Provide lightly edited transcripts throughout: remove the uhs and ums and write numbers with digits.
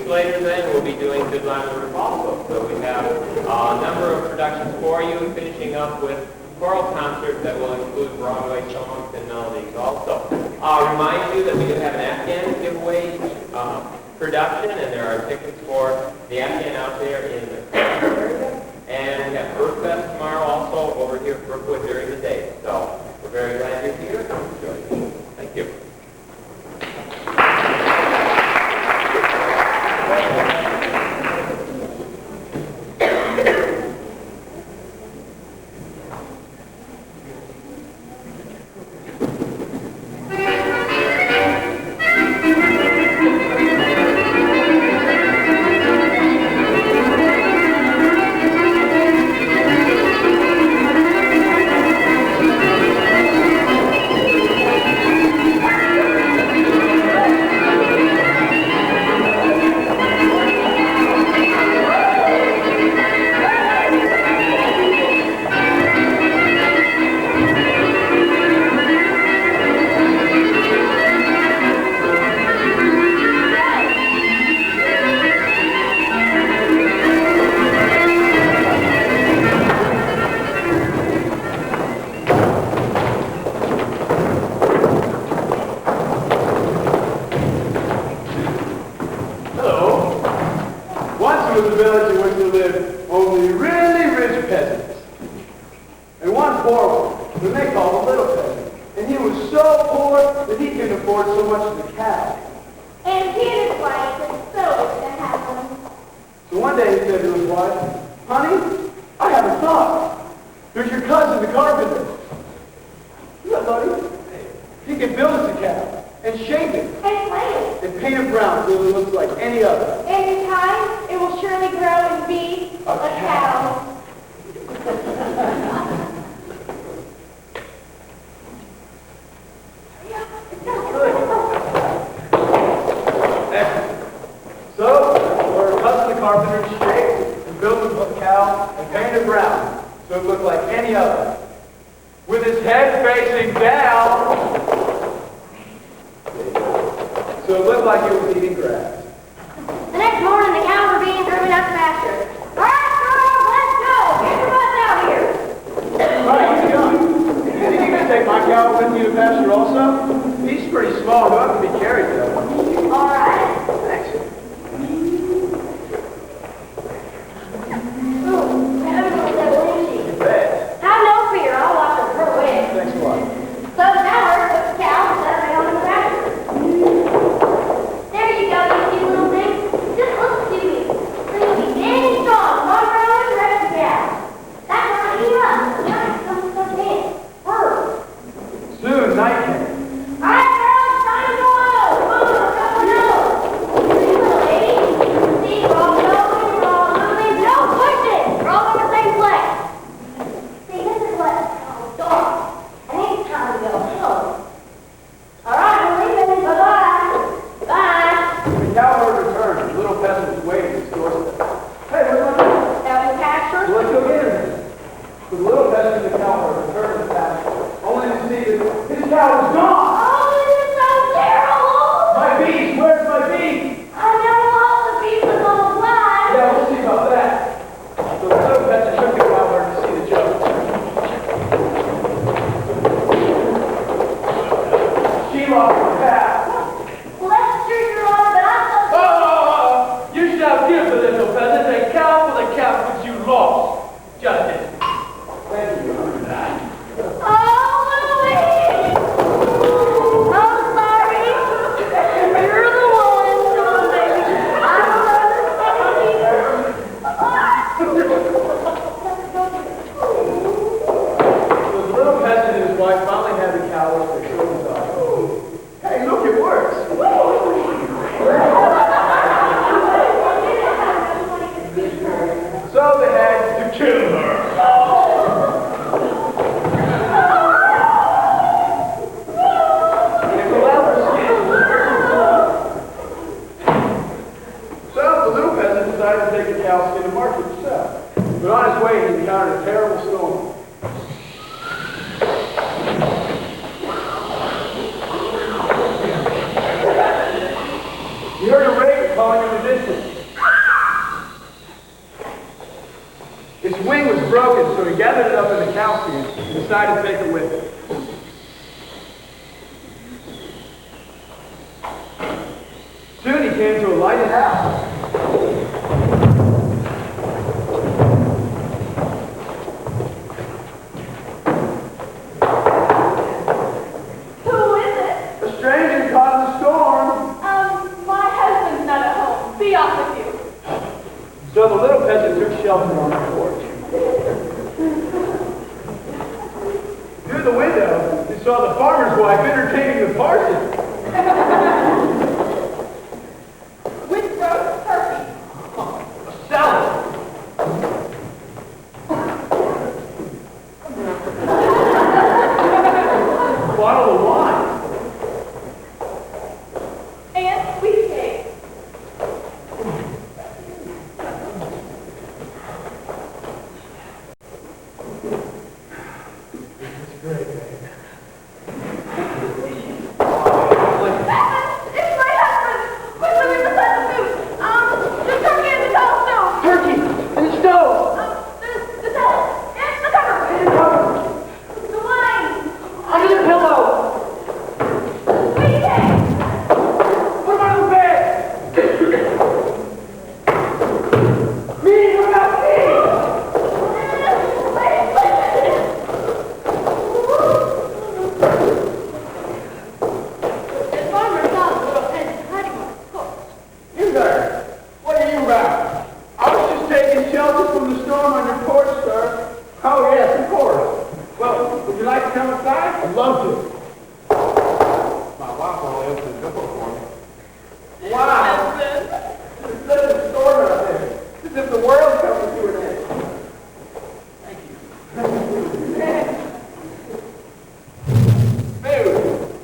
weeks later then, we'll be doing Good Line River also. So we have a number of productions for you, finishing up with choral concerts that will include Broadway songs and melodies also. I'll remind you that we do have an Afghan giveaway production, and there are tickets for the Afghan out there in the area. And we have Earth Fest tomorrow also over here at Brookwood during the day. So we're very glad you're here. Come join us. Thank you. You heard a raven calling in the distance. broken, so he gathered it up in the cow pen and decided to take it with him. Soon he came to a lighted house. Who is it? A stranger caught in the storm. My husband's not at home. Be off with you. So the little peasant took shelter on the porch. Through the window, he saw the farmer's wife entertaining the parson. With roast turkey. A salad. A bottle of wine. And sweet cake. It's my husband! Where's the river beside the food? There's turkey in the salad stove. Turkey in the stove. The salad. It's the cover. The wine. Under the pillow. Sweet cake. Put him on the bed. Me, what about me? The farmer saw the little peasant hiding on his porch. You there. What are you about? I was just taking shelter from the storm on your porch, sir. Oh, yes, of course. Well, would you like to come inside? I'd love to. My wife only opened the door for me. Wow. There's such a storm out there. It's as if the world's coming to an end. Thank you.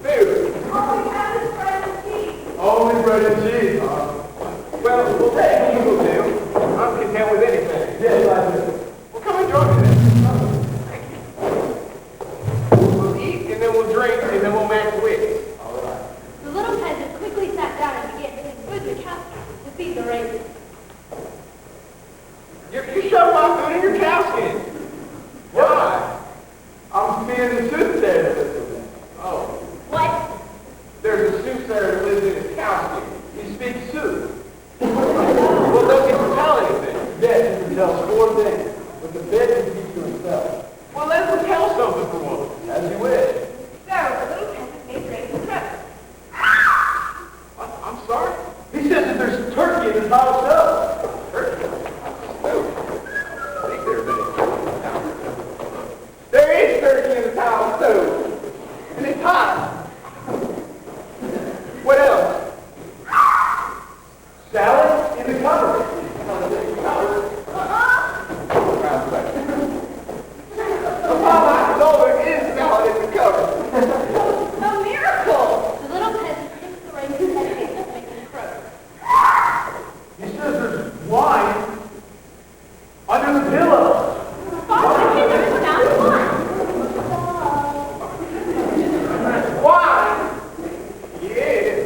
Food. All we have is bread and cheese. Only bread and cheese, huh? Well, we'll take what you will do. I'm content with anything. Yes, I do. Well, come and join me then. Thank you. We'll eat, and then we'll drink, and then we'll match wits. All right. The little peasant quickly sat down and began to food the cow to feed the ravens. You shoved my food in your cow skin. Why? I'm feeding the soothsayer. Oh. What? There's a soothsayer that lives in his cow skin. He speaks sooth. Well, does he tell anything? Yes, he can tell 4 things. But the best he keeps to himself. Well, let him tell something for once. As you wish. So, the little peasant made ravens roast. I'm sorry? He says that there's turkey in his house stove. Turkey? Oh. I think there's any turkey in the house. There is turkey in the house stove. And it's hot. What else? Salad in the cupboard. Mama, I know there is salad in the cupboard. A miracle! The little peasant picked the ravens and ate them to make them croak. He says there's wine under the pillow. Farmer, the there is not one. Wine? Yeah.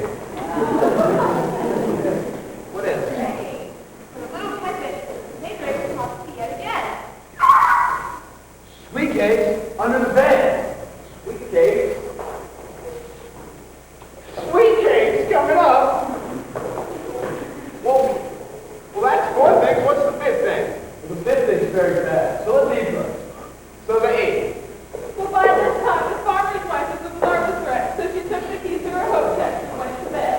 What else? The little peasant made ravens off the yet again. Sweet cakes under the bed. Sweet cakes. Sweet cakes coming up. Well, that's 4 things. What's the 5th thing? Well, the 5th thing is very bad. So let's eat first. So the 8th. Well, by this time, the farmer's wife was a nervous wreck, so she took the keys to her home chest and went to bed.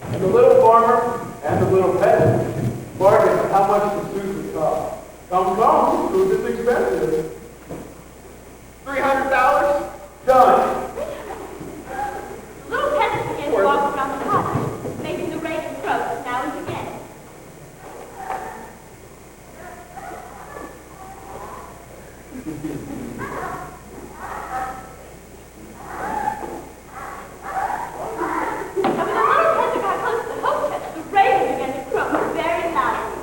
And the little farmer and the little peasant bargained how much the soup would cost. Come, food is expensive. $300? Done. The little peasant began to walk around the cottage, making the ravens roast now and again. And when the little peasant got close to the home chest, the raven began to croak very loudly.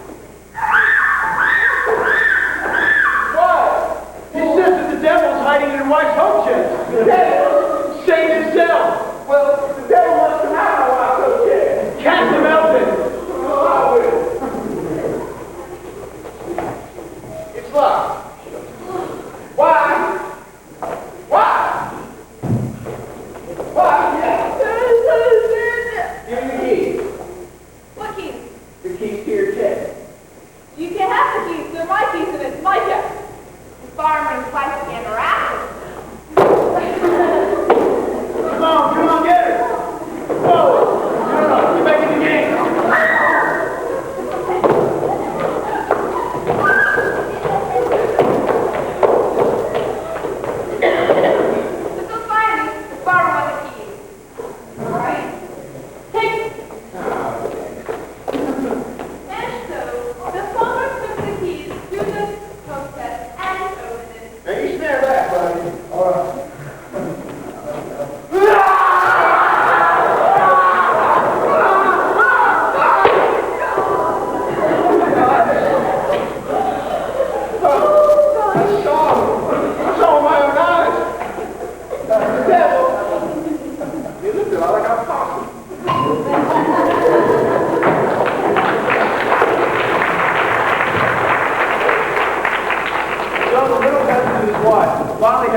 What?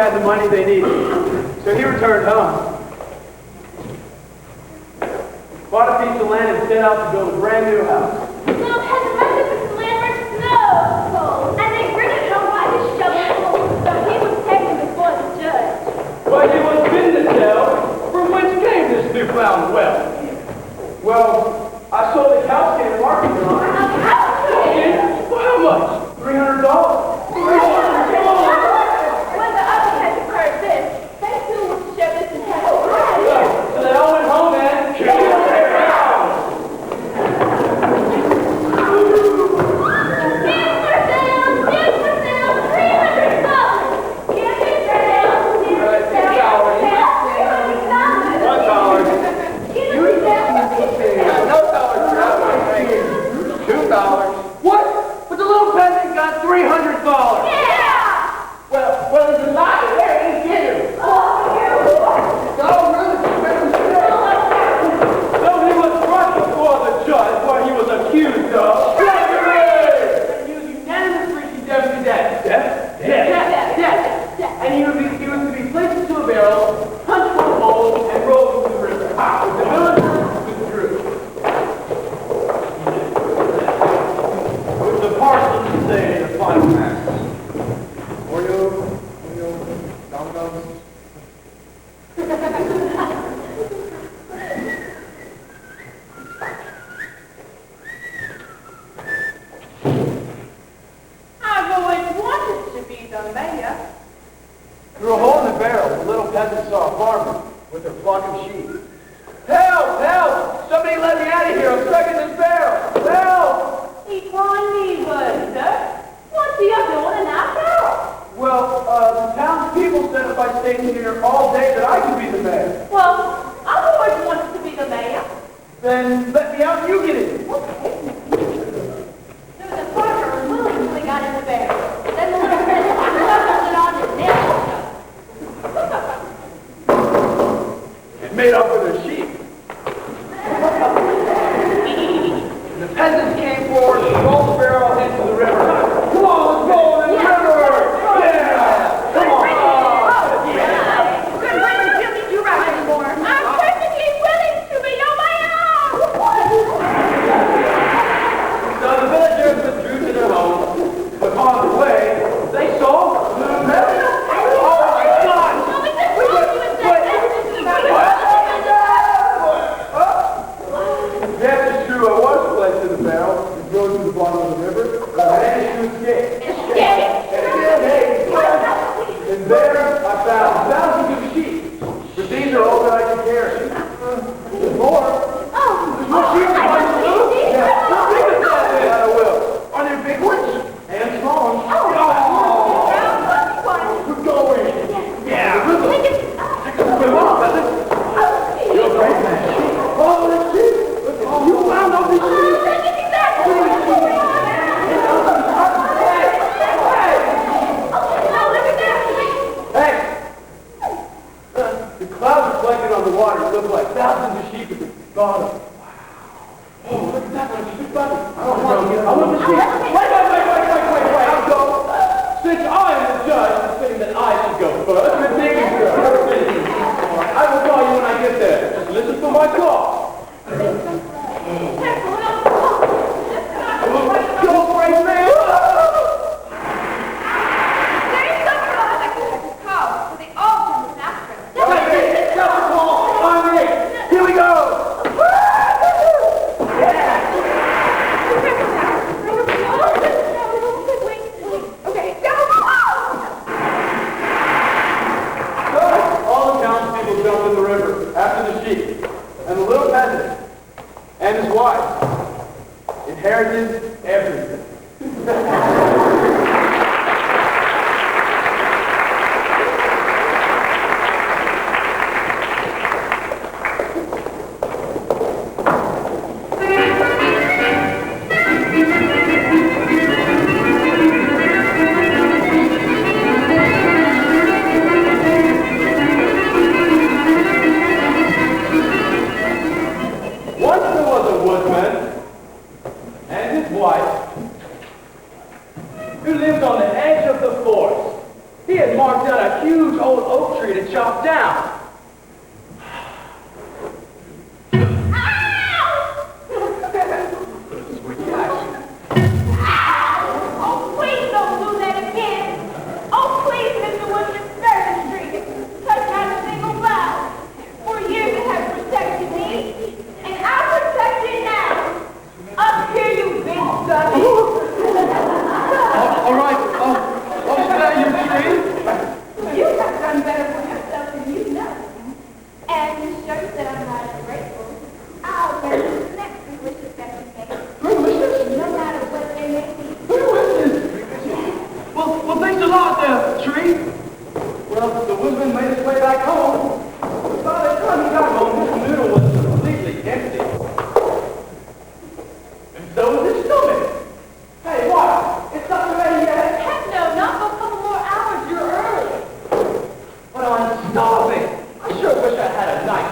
had the money they needed, so he returned home. Bought a piece of land and set out to build a brand new house. Little peasant must have been slammered snow cold, and they gritted it on by his shovel, so he was taken before the judge. Well, you was been to tell, from whence came this newfound wealth? Well, I sold a cow skin at market, Your Honor. A cow skin? Well, how much? $300. When the other peasants heard this, they too would share this in heaven. So they all went home and killed their cows. What? But the little peasant got $300. Yeah! Well, it's a lie. There, he did it. Oh, No, he was brought before the judge what he was accused of. And he was unanimously condemned to death. Death. And he was to be placed into a barrel, punched with a hole, and rolled into the river. The villagers withdrew. With the parson say the final mass. Oreo, Domino's. I've always wanted to be the mayor. Through a hole in the barrel, the little peasant saw a farmer with her flock of sheep. Help! Help! Somebody let me out of here! I'm stuck in this barrel! Help! He calling me what, sir? What's he up doing in that barrel? Well, the townspeople said if I stayed here all day that I could be the mayor. Well, I've always wanted to be the mayor. Then let me out and you get in. Okay. So the farmer willingly got in the barrel. Then the little peasant buckled it on his nail. And made up with her sheep. And the peasants came forward and rolled the barrel into the river. Come on, let's go in the river! Yeah! Come on! Yeah. Good way to feel that you're right anymore. I'm perfectly willing to be your mayor. So the villagers withdrew to their homes, but on the way, they saw the peasant. Oh my God! Well, we just told you it's that That is true. I was placed in the barrel and thrown to the bottom of the river, but I managed to escape. And there I found thousands of sheep, but these are all that I can carry. There's more. There's more sheep in my slough. Yeah, how big is that? Yeah, I will. Are there big ones? And small ones. We're going. Yeah. Come on, peasant. You're a great man. Oh, the sheep. You found all these sheep. Hey! The clouds reflected on the water look like thousands of sheep at the bottom. Wow. Oh, look at that one. It's a big bunny. I want the sheep. Wait. I'll go. Since I am the judge, I'm saying that I should go first. You're taking first. I will call you when I get there. Just listen for my call. Go, brave man! Here we go! So, all the townspeople jumped in the river after the sheep, and the little peasant and his wife inherited everything. Once there was a woodman and his wife who lived on the edge of the forest. He had marked out a huge chopped down. Oh, please don't do that again. Oh, please, Mr. Woodman, spare the street. Touch not a single bough. For years it has protected me, and I protect it now. Up here, you big sonny. All right, I'll spare you, Tree. You have done better for yourself than you know. And to show you that I'm not ungrateful, I'll wear the next three wishes that you make. 3 wishes? No matter what they may be. 3 wishes? Well, thanks a lot there, Tree. Well, the woodman made his way back home. But by the time he got home, his noodle was completely empty. And so was his stomach. Hey, what? It's not ready yet? Heck no, not for a couple more hours. You're early. But I'm starving. I sure wish I had a nice,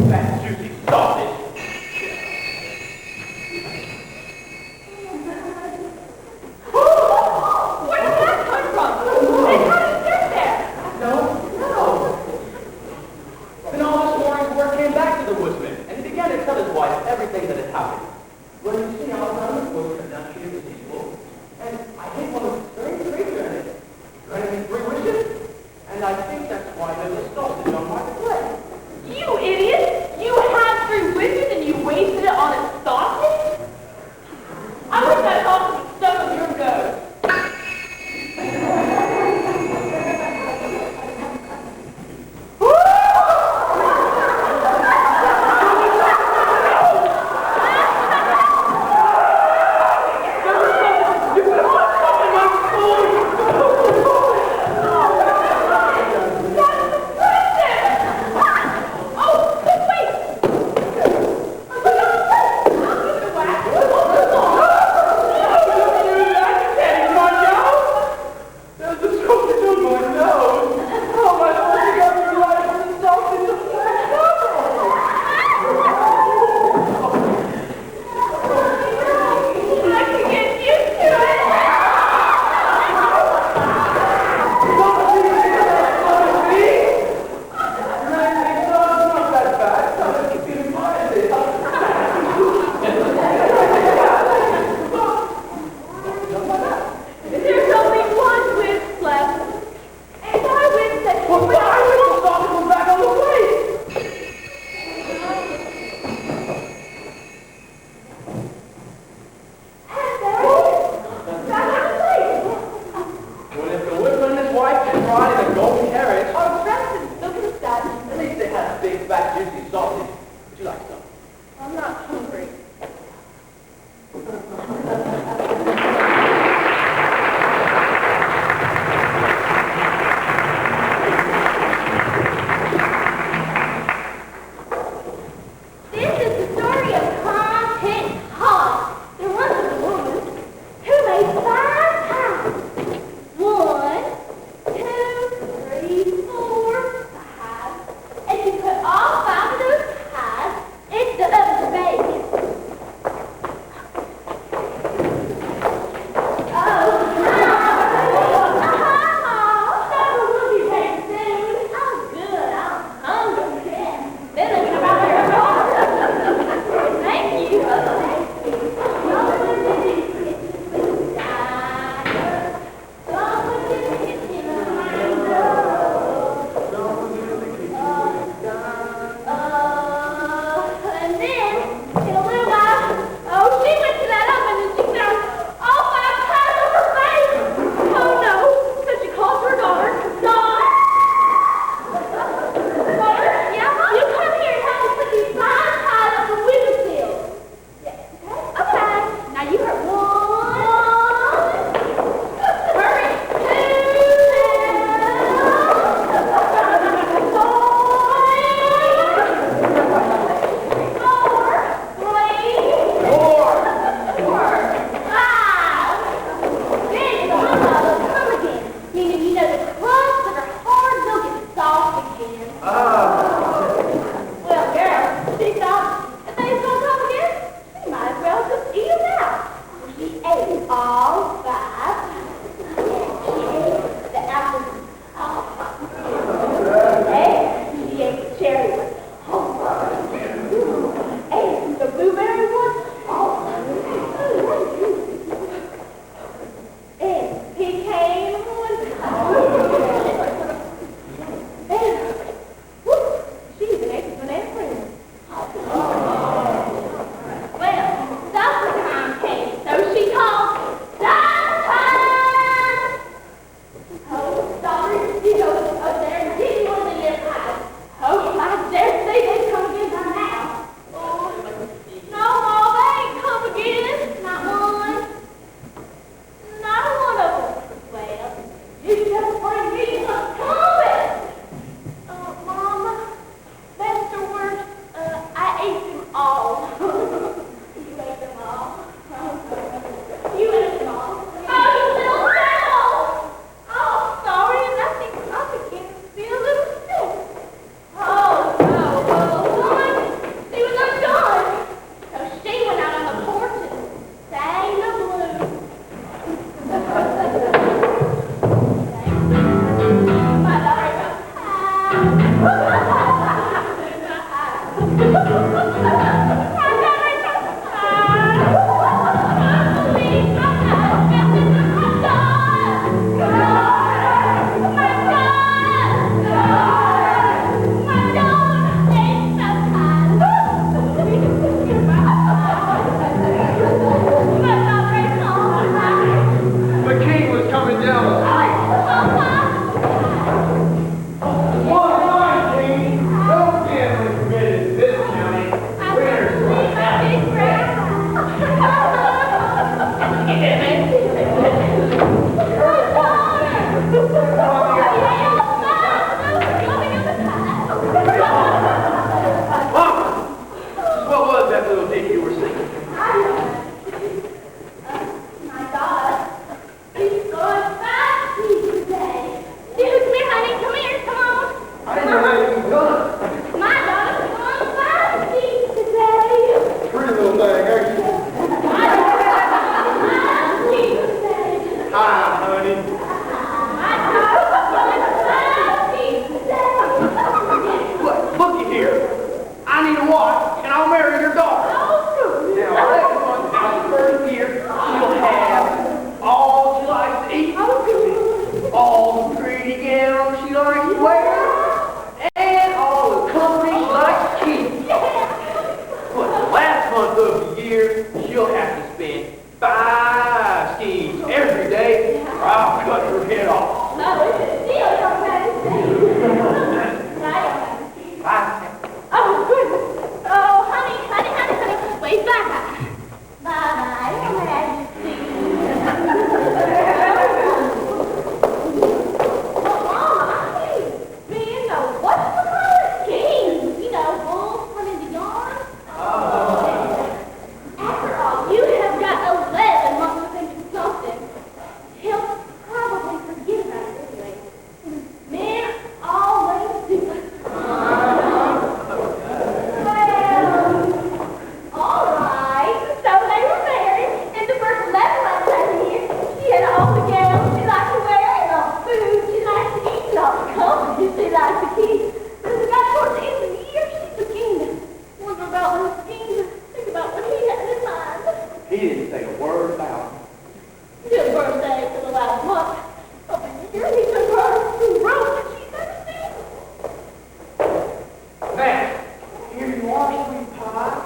fat, juicy sausage. Where did that come from? And how did it get there? No. Then all this morning's work came back to the woodsman, and he began to tell his wife everything that had happened. Well, you see, I was on the woods and now she is peaceful, and I think one was very creature in it. Granted me 3 wishes, and I think that's why there's a sausage on my plate. You idiot! You had 3 wishes and you wasted it on a sausage? I wish that sausage was stuck with your nose. Oh, just wait! month of the year, she'll have to spend 5 skeins every day, or I'll cut her head off. No, it's a deal, Your Majesty. I don't have to see. Oh, goodness. Oh, honey. Wait, bye-bye. Bye-bye, Your Majesty. Oh, Mama, I ain't been no whatchamacallit schemes. You know, wool from the yarn. After all, you have got 11 months to think of something. He'll probably forget about it anyway. Men always do. Well, all right. So they were married, and the first 11 months out of the year, she had all the gowns she liked to wear, and all the food she liked to eat, and all the company she liked to keep. But as it got towards the end of the year, she began to wonder about those schemes and think about what he had in mind. He didn't say a word about it. His birthday for the last month of the year, he took her to Rome, and she's never seen him. Now, here you are, sweet pie.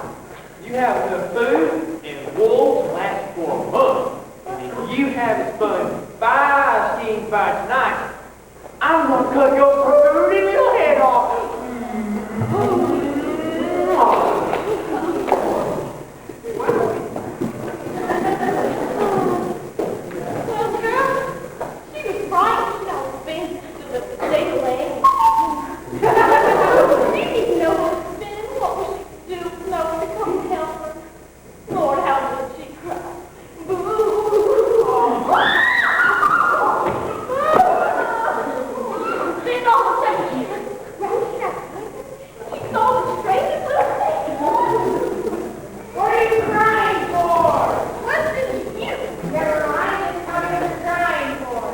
You have enough food and wool to last for a month. And if you haven't spun 5 skeins by tonight, I'm going to cut your pretty little head off. Well, girl, she was frightened. She always been to the state leg. She didn't know what to spend. What would she do? No one to come and help her. Lord, how would she cry? Then all of a sudden she was running out. She saw the strangest little thing. What are you crying for? What's this you? Never mind, it's not what you're crying for.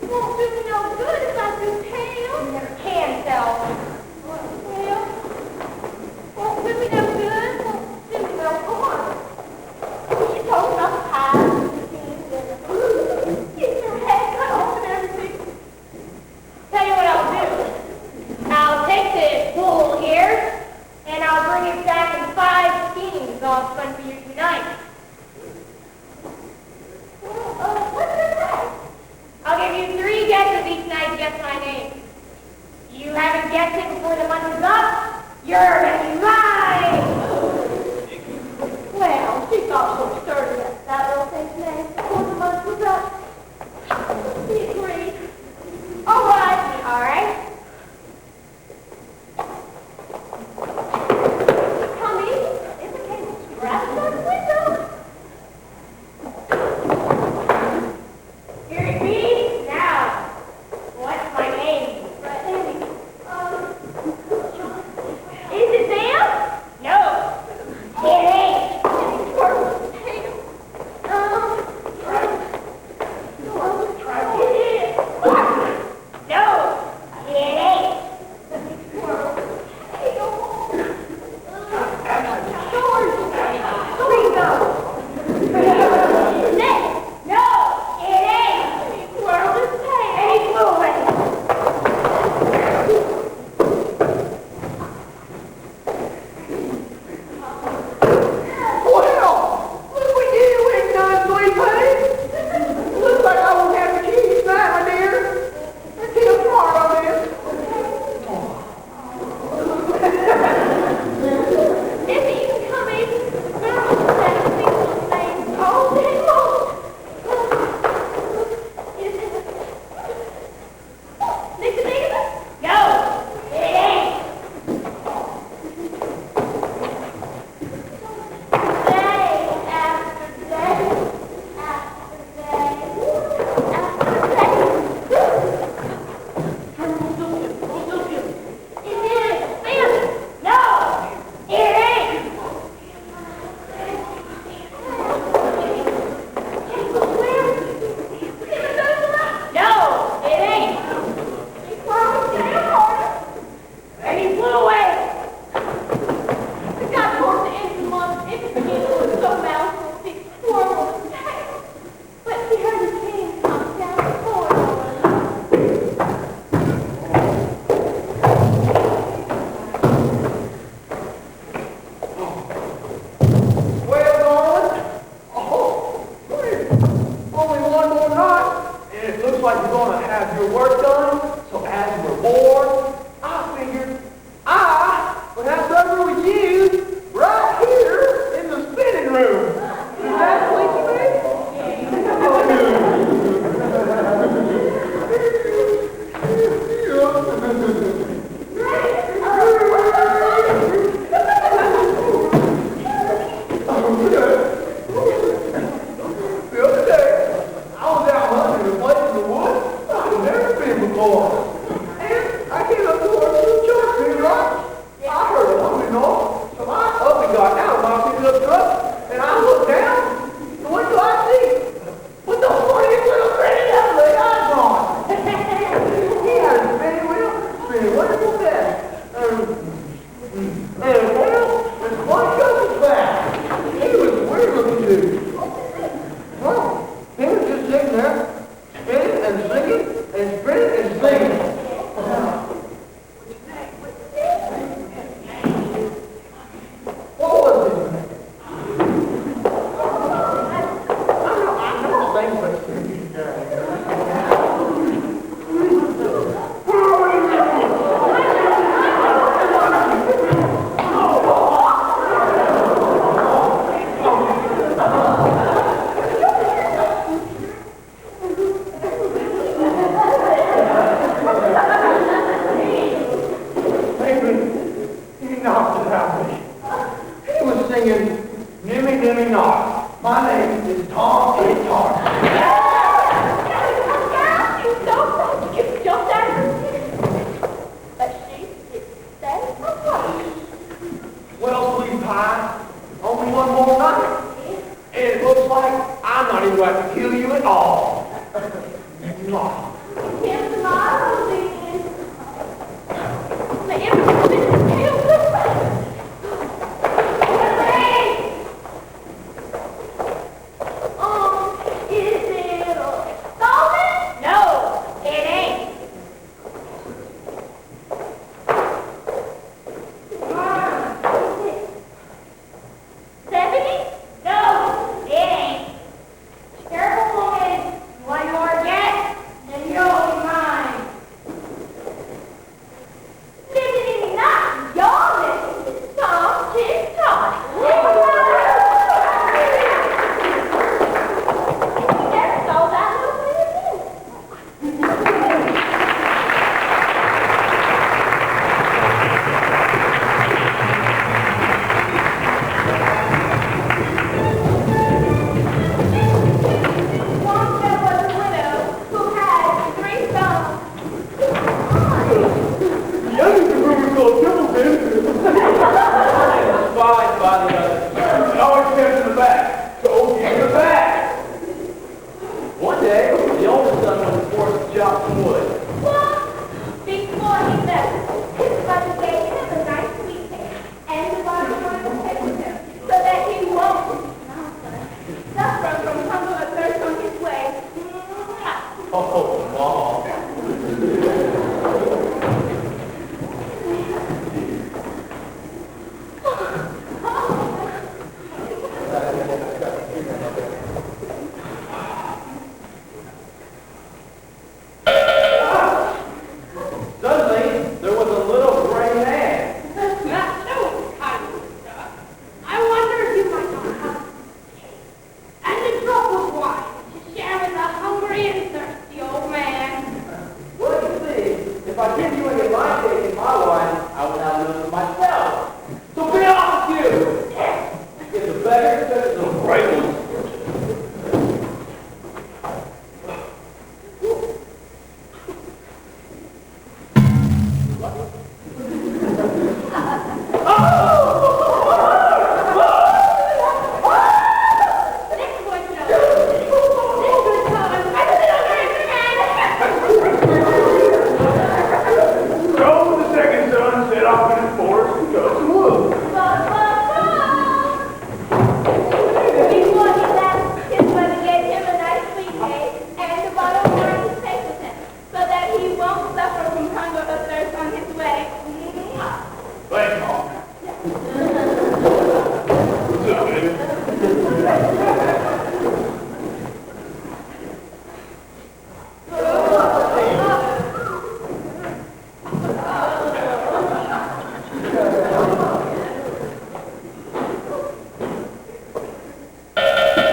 It won't do me no good if I do tell. You never can tell. Well, won't do me no good. Won't do me no harm. She told me about the pies and the things and getting her head cut off and everything. Tell you what I'll do. I'll take this wool here, and I'll bring it back in 5 skeins all spun for you tonight. Well, what's the price? I'll give you 3 guesses each night to guess my name. You haven't guessed it before the month is up, you're gonna be mine! Well, she thought so sturdy that little thing's name before the month was up. He agreed. All right. Come in. It's a case of scraps on the window. Here it be. Now, what's my name? Right, Andy. Is it Sam? look up, and I look down, and what do I see? With the funniest little grinning ever they eyes on. He had a spinning wheel, spinning wonderful desk. And a tail, and one goes back. He was a weird looking dude. Well, he was just sitting there, spinning and singing, and spinning and singing. What was his name? I know things, he knocked it out of me. He was singing Nimmy Nimmy Knock. My name is Tom A. Tarr. You so close, you jumped out of her skin. But she didn't say a word. Well, sweet pie, only one more night. And it looks like I'm not even going to kill you at all. Mwah. Here's tomorrow, then. The infant is killed the rest. Is it stolen? No, it ain't. Is it 70? No, it ain't. Careful, woman. You want more yet? Then you'll be mine. Living not y'all listen to Tom Tick Tock. Never saw that little bit of this. Once there was a widow who had 3 sons. The youngest of whom was called Templeton. Spied by the others. It always kept in the back. So in the back. One day, the oldest son was forced to chop some wood. What? Before he left, his mother gave him a nice sweet cake and the bottle of wine to take with him so that he won't suffer from hunger or thirst on his way. Oh, Mom. Suddenly, there was a little gray man. Not so kind of stuff. I wonder if you might not have cake and a drop of wine to share with a hungry and thirsty old man. Well, you see, if I give you any of my cake and my wine, I will have none for myself. So be off with you! If the beggar says the right one. This was no. This was time. I So the second son set off in his forest to cut some wood. Before he left, his mother gave him a nice sweet cake and a bottle of wine to take with him, so that he won't suffer from hunger or thirst on his way. Thanks, Mom. What's up, baby?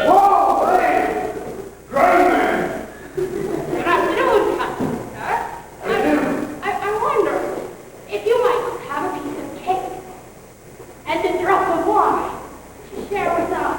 Whoa, hey! Great man! Good afternoon, Captain, sir. I wonder if you might have a piece of cake and a drop of wine to share with us.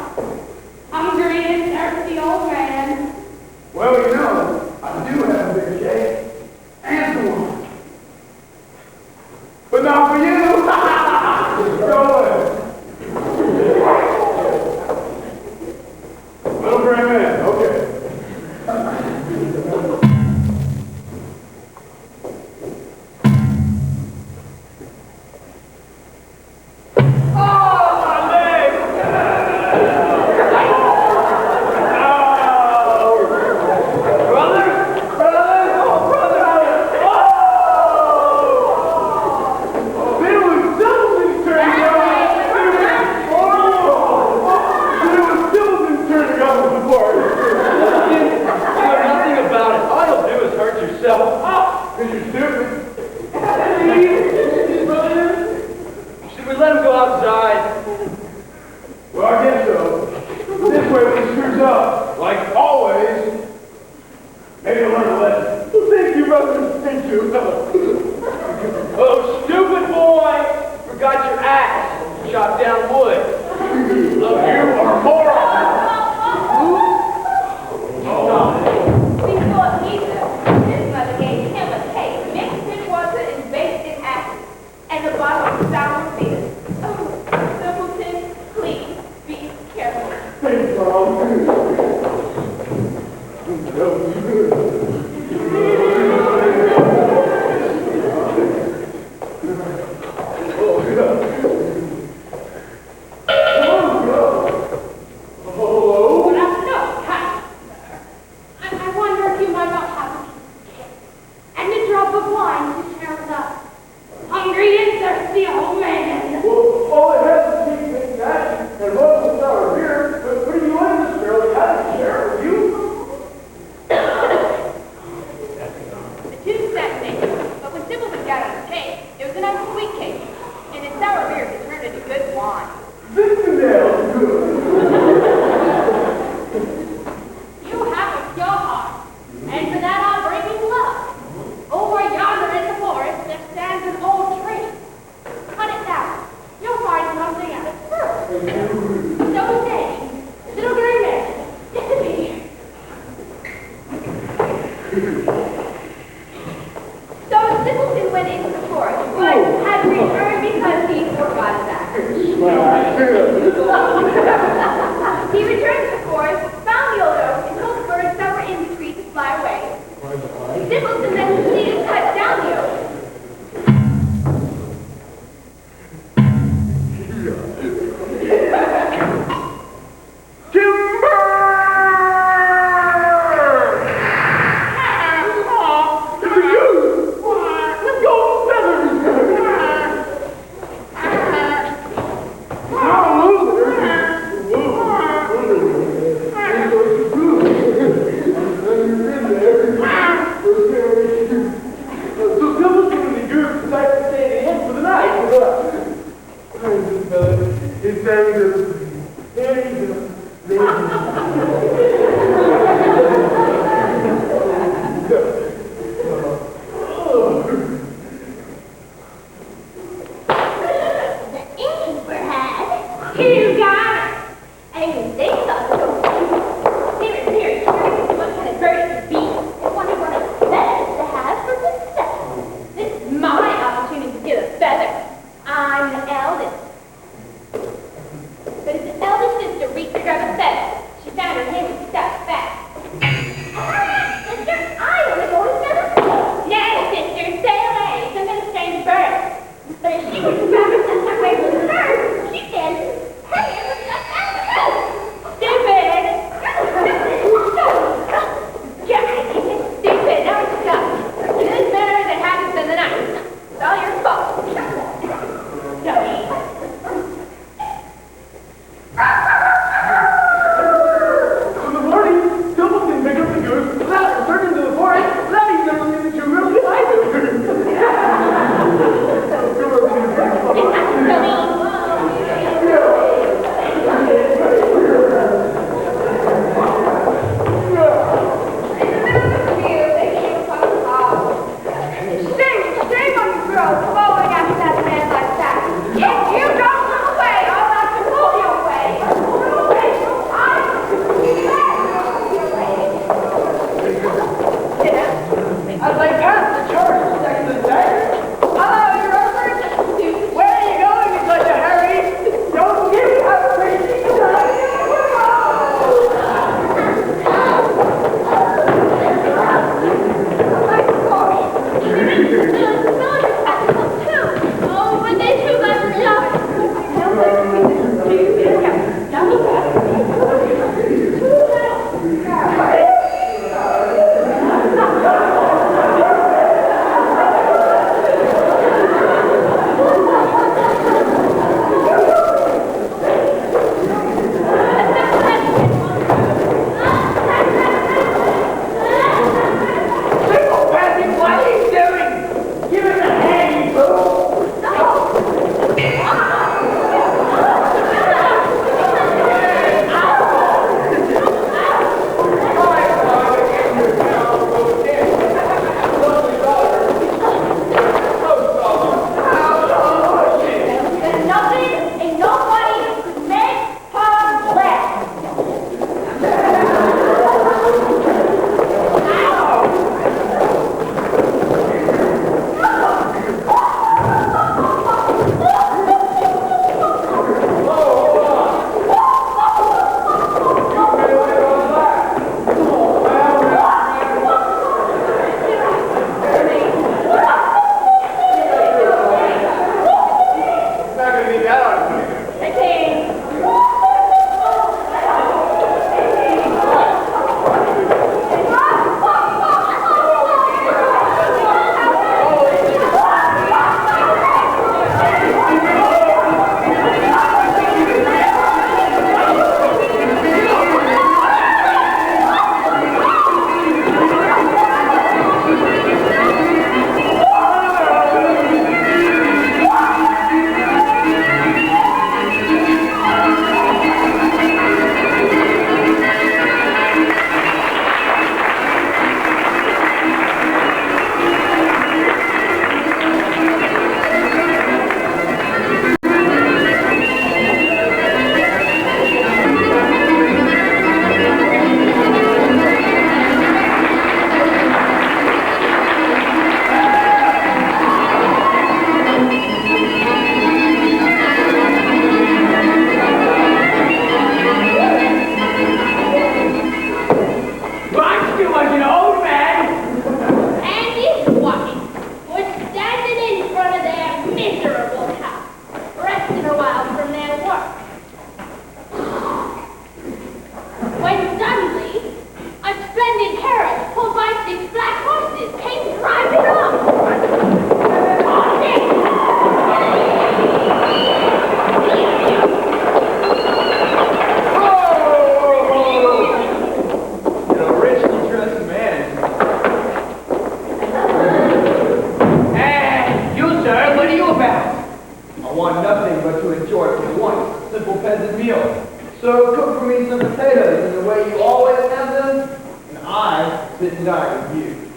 cook for me some potatoes in the way you always have them, and I sit and dine with you.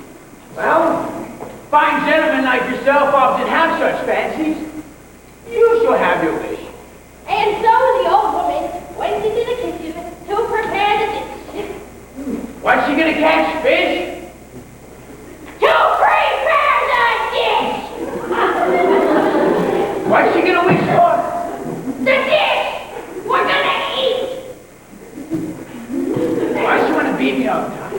Well, fine gentlemen like yourself often have such fancies. You shall have your wish. And so the old woman went into the kitchen to prepare the dish. What's she gonna catch, fish? To prepare the dish! What's she gonna wish for? The dish we're gonna eat! Why she wanna beat me all the time?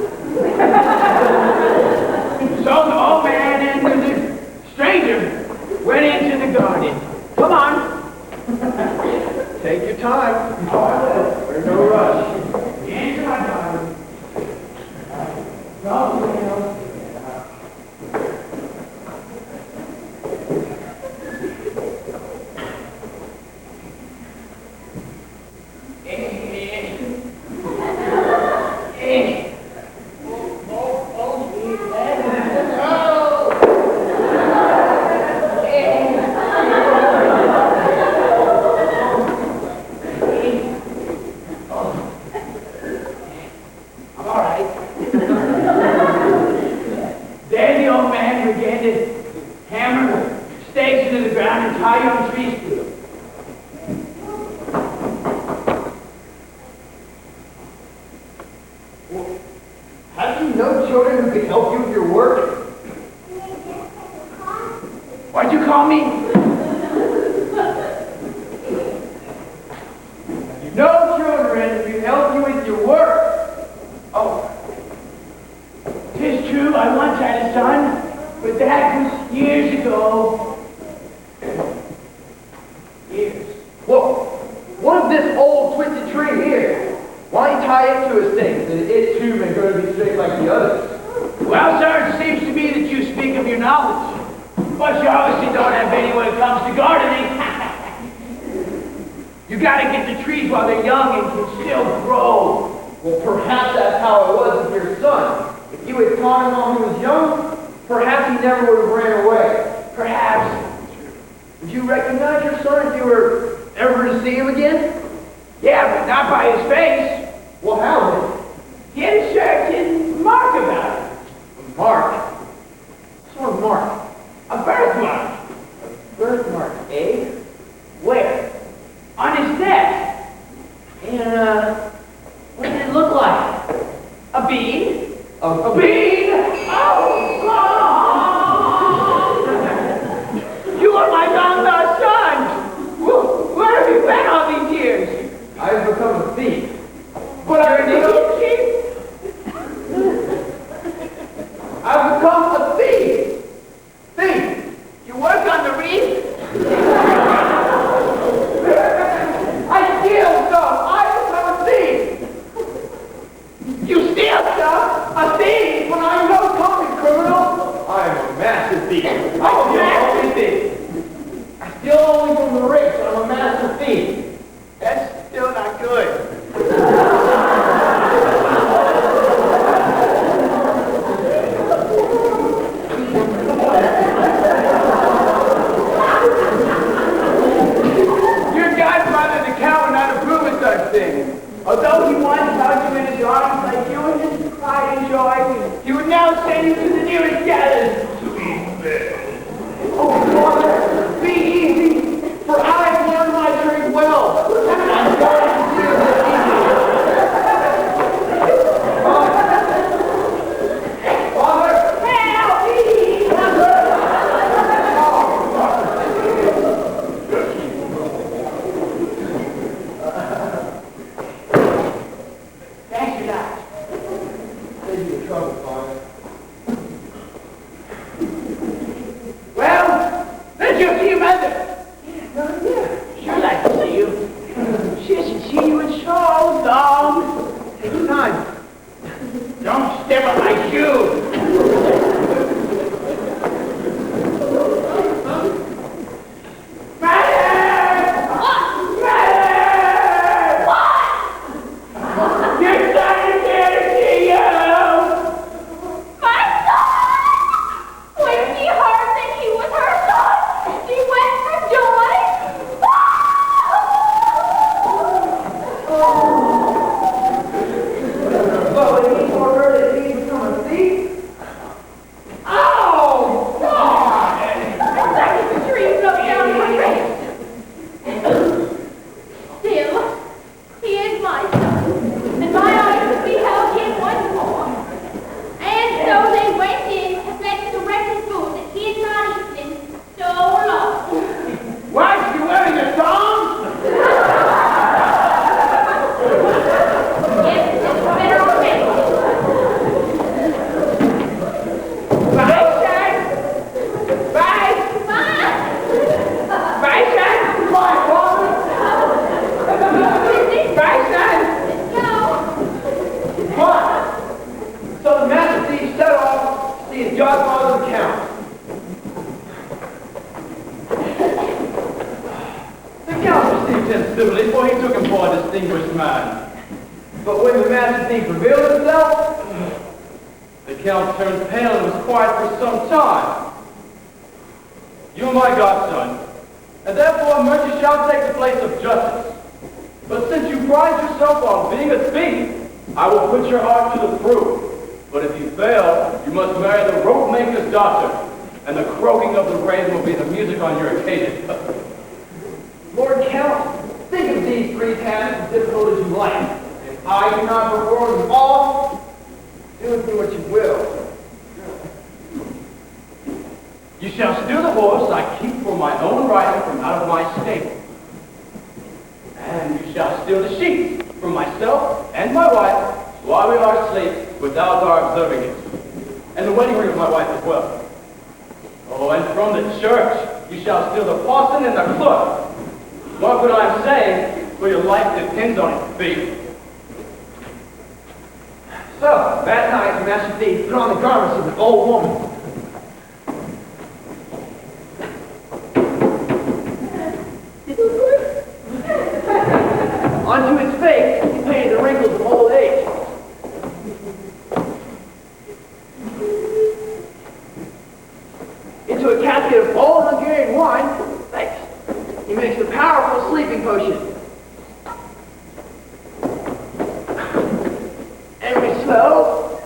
So the old man and the stranger went into the garden. Come on. Take your time. There's no rush. Into my garden. Have you no children who can help you with your work? What'd you call me? No children who can help you with your work. Oh, 'tis true I once had a son, but that was years ago. Years. Well, what of this old twisted tree here? Why don't you tie it to a stake so that it too may grow to be straight like the others? Well, sir, it seems to me that you speak of your knowledge, but you obviously don't have any when it comes to gardening. You gotta get the trees while they're young and can still grow. Well, perhaps that's how it was with your son. If you had caught him while he was young, perhaps he never would have ran away. Perhaps. Would you recognize your son if you were ever to see him again? Yeah, but not by his face. Well, how then? He had a certain mark about it. A mark? What sort of mark? A birthmark. Birthmark, eh? Where? On his neck. And, what did it look like? A bean. A Bean! Oh, God! You are my long-lost son! Where have you been all these years? I've become a thief. But are you a thief? I've become a thief! Thief! You work on the reef? I steal stuff! I become a thief! You steal stuff? A thief? When I'm no common criminal, I am a master thief. I Oh, steal master only thief. I steal only from the rich. I'm a master thief. That's still not good. Your godfather, the cow, would not approve of such things. Although he once held you in his arms like you and his pride and joy, he would now send you to the nearest gallows to eat bread. Oh, Father, be easy, for I've learned my trade well. I'm going to do this easy. Father, Help me! Thank you, Doc. save you the trouble, Father. Well, let's go see your mother. She'd like to see you. She hasn't seen you in so long. Take your time. Don't step on my shoe. Mother! What? Mother! What? Your son is here to see you. My son! When she heard that he was her son, she wept for joy. But when the master thief revealed himself, the Count turned pale and was quiet for some time. You are my godson, and therefore mercy shall take the place of justice. But since you pride yourself on being a thief, I will put your heart to the proof. But if you fail, you must marry the rope maker's daughter, and the croaking of the raven will be the music on your occasion. Lord Count, think of these 3 tasks as difficult as you like. If I do not perform them all, do with me what you will. You shall steal the horse I keep for my own riding from out of my stable. And you shall steal the sheep from myself and my wife while we are asleep without our observing it. And the wedding ring of my wife as well. Oh, and from the church you shall steal the parson and the clerk. Mark what I am saying, for your life depends on it, thief. So, that night, the master thief put on the garments of an old woman. Onto its face, he painted the wrinkles of old age. Into a casket of old Hungarian wine, he makes a powerful sleeping potion. And with slow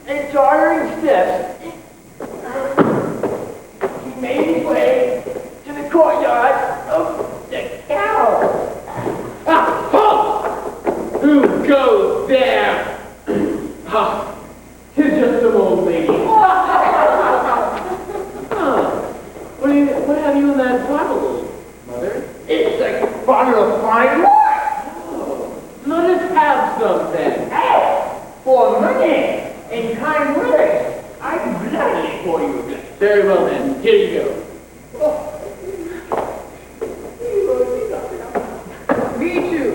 and tottering steps, he made his way to the courtyard of the cow. Ah, halt! Who goes there? Ah, 'tis just some old lady. What have you in that bottle, Mother? It's a bottle of fine wine. Oh, let us have some then. Hey, for money and kind words, I gladly pour you a glass. Very well then, here you go. Me too.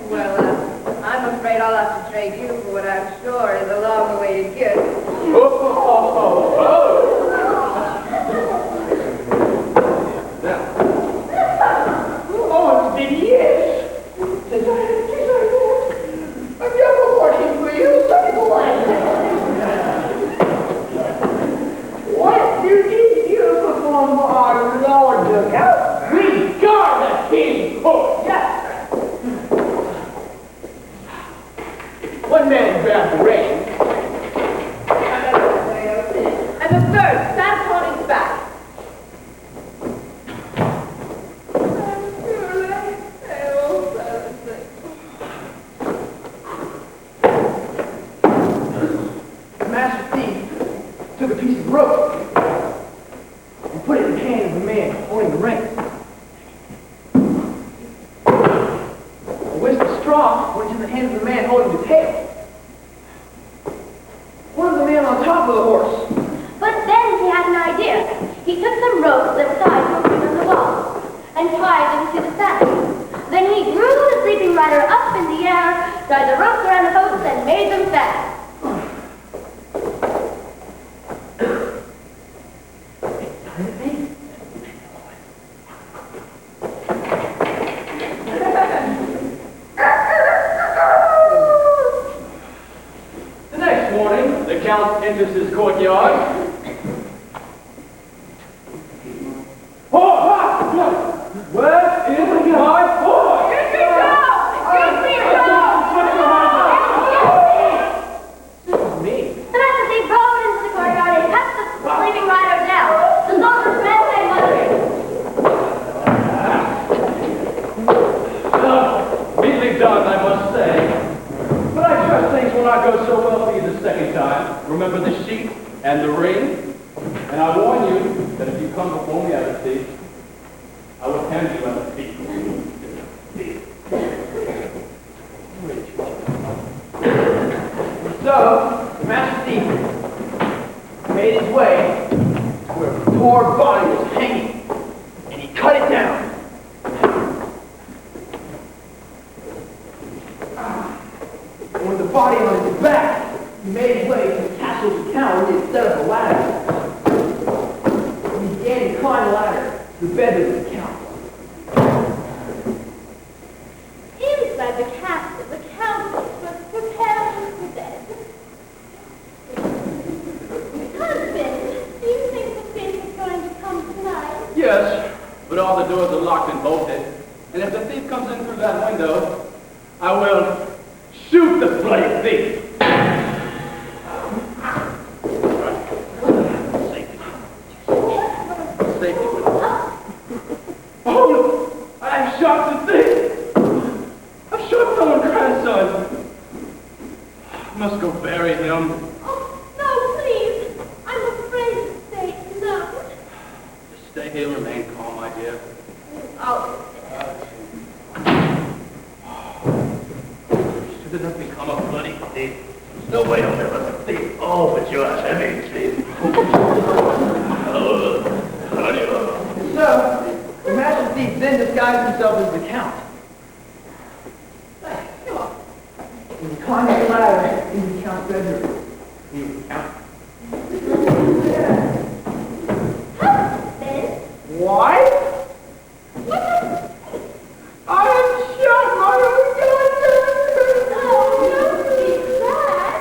Well, I'm afraid I'll have to trade you for what I'm sure is a long-awaited gift. Oh, it's been years since I've never working for you, such a life. What duty you perform for our Lord Lookout? We guard the king's court. Yes. One man grabbed the rein. And the third sat upon his back. The master thief took a piece of rope and put it in the hand of the man holding the reins. A wisp of straw went into the hand of the man holding the tail. One of the men on top of the horse. But then he had an idea. He took some ropes that were tied to a ring on the wall and tied them to the saddle. Then he drew the sleeping rider up in the air, tied the ropes around the hooves, and made them fast. The next morning, the Count enters his courtyard. Where is my boy? Give me Me. The master thief broke into the courtyard and cut the sleeping rider down. The soldiers ran away muttering. Neatly done, I must say. But I trust things will not go so well for you the second time. Remember the sheep and the ring. And I warn you that if you come before me as a thief, I will hand you as a thief. So, the master thief made his way to where the poor body was hanging, and he cut it down. And with the body on his back, he made his way to the castle of the town where he had set up a ladder. He began to climb the ladder to the bed of the count. the doors are locked and bolted. And if the thief comes in through that window, I will shoot the bloody thief. Safety. Oh, I shot the thief. I shot someone's grandson. I must go bury him. Oh, no, please. I'm afraid to say no. Just stay here and remain calm, my dear. Oh, Should have become a bloody thief. There's no way I'll never thief. Oh, but you're a heavy thief. So, the master thief then disguised himself as the count. He climbed the ladder into the count's bedroom. He was the count. Ben? Why? I have shot my own Oh, don't be sad.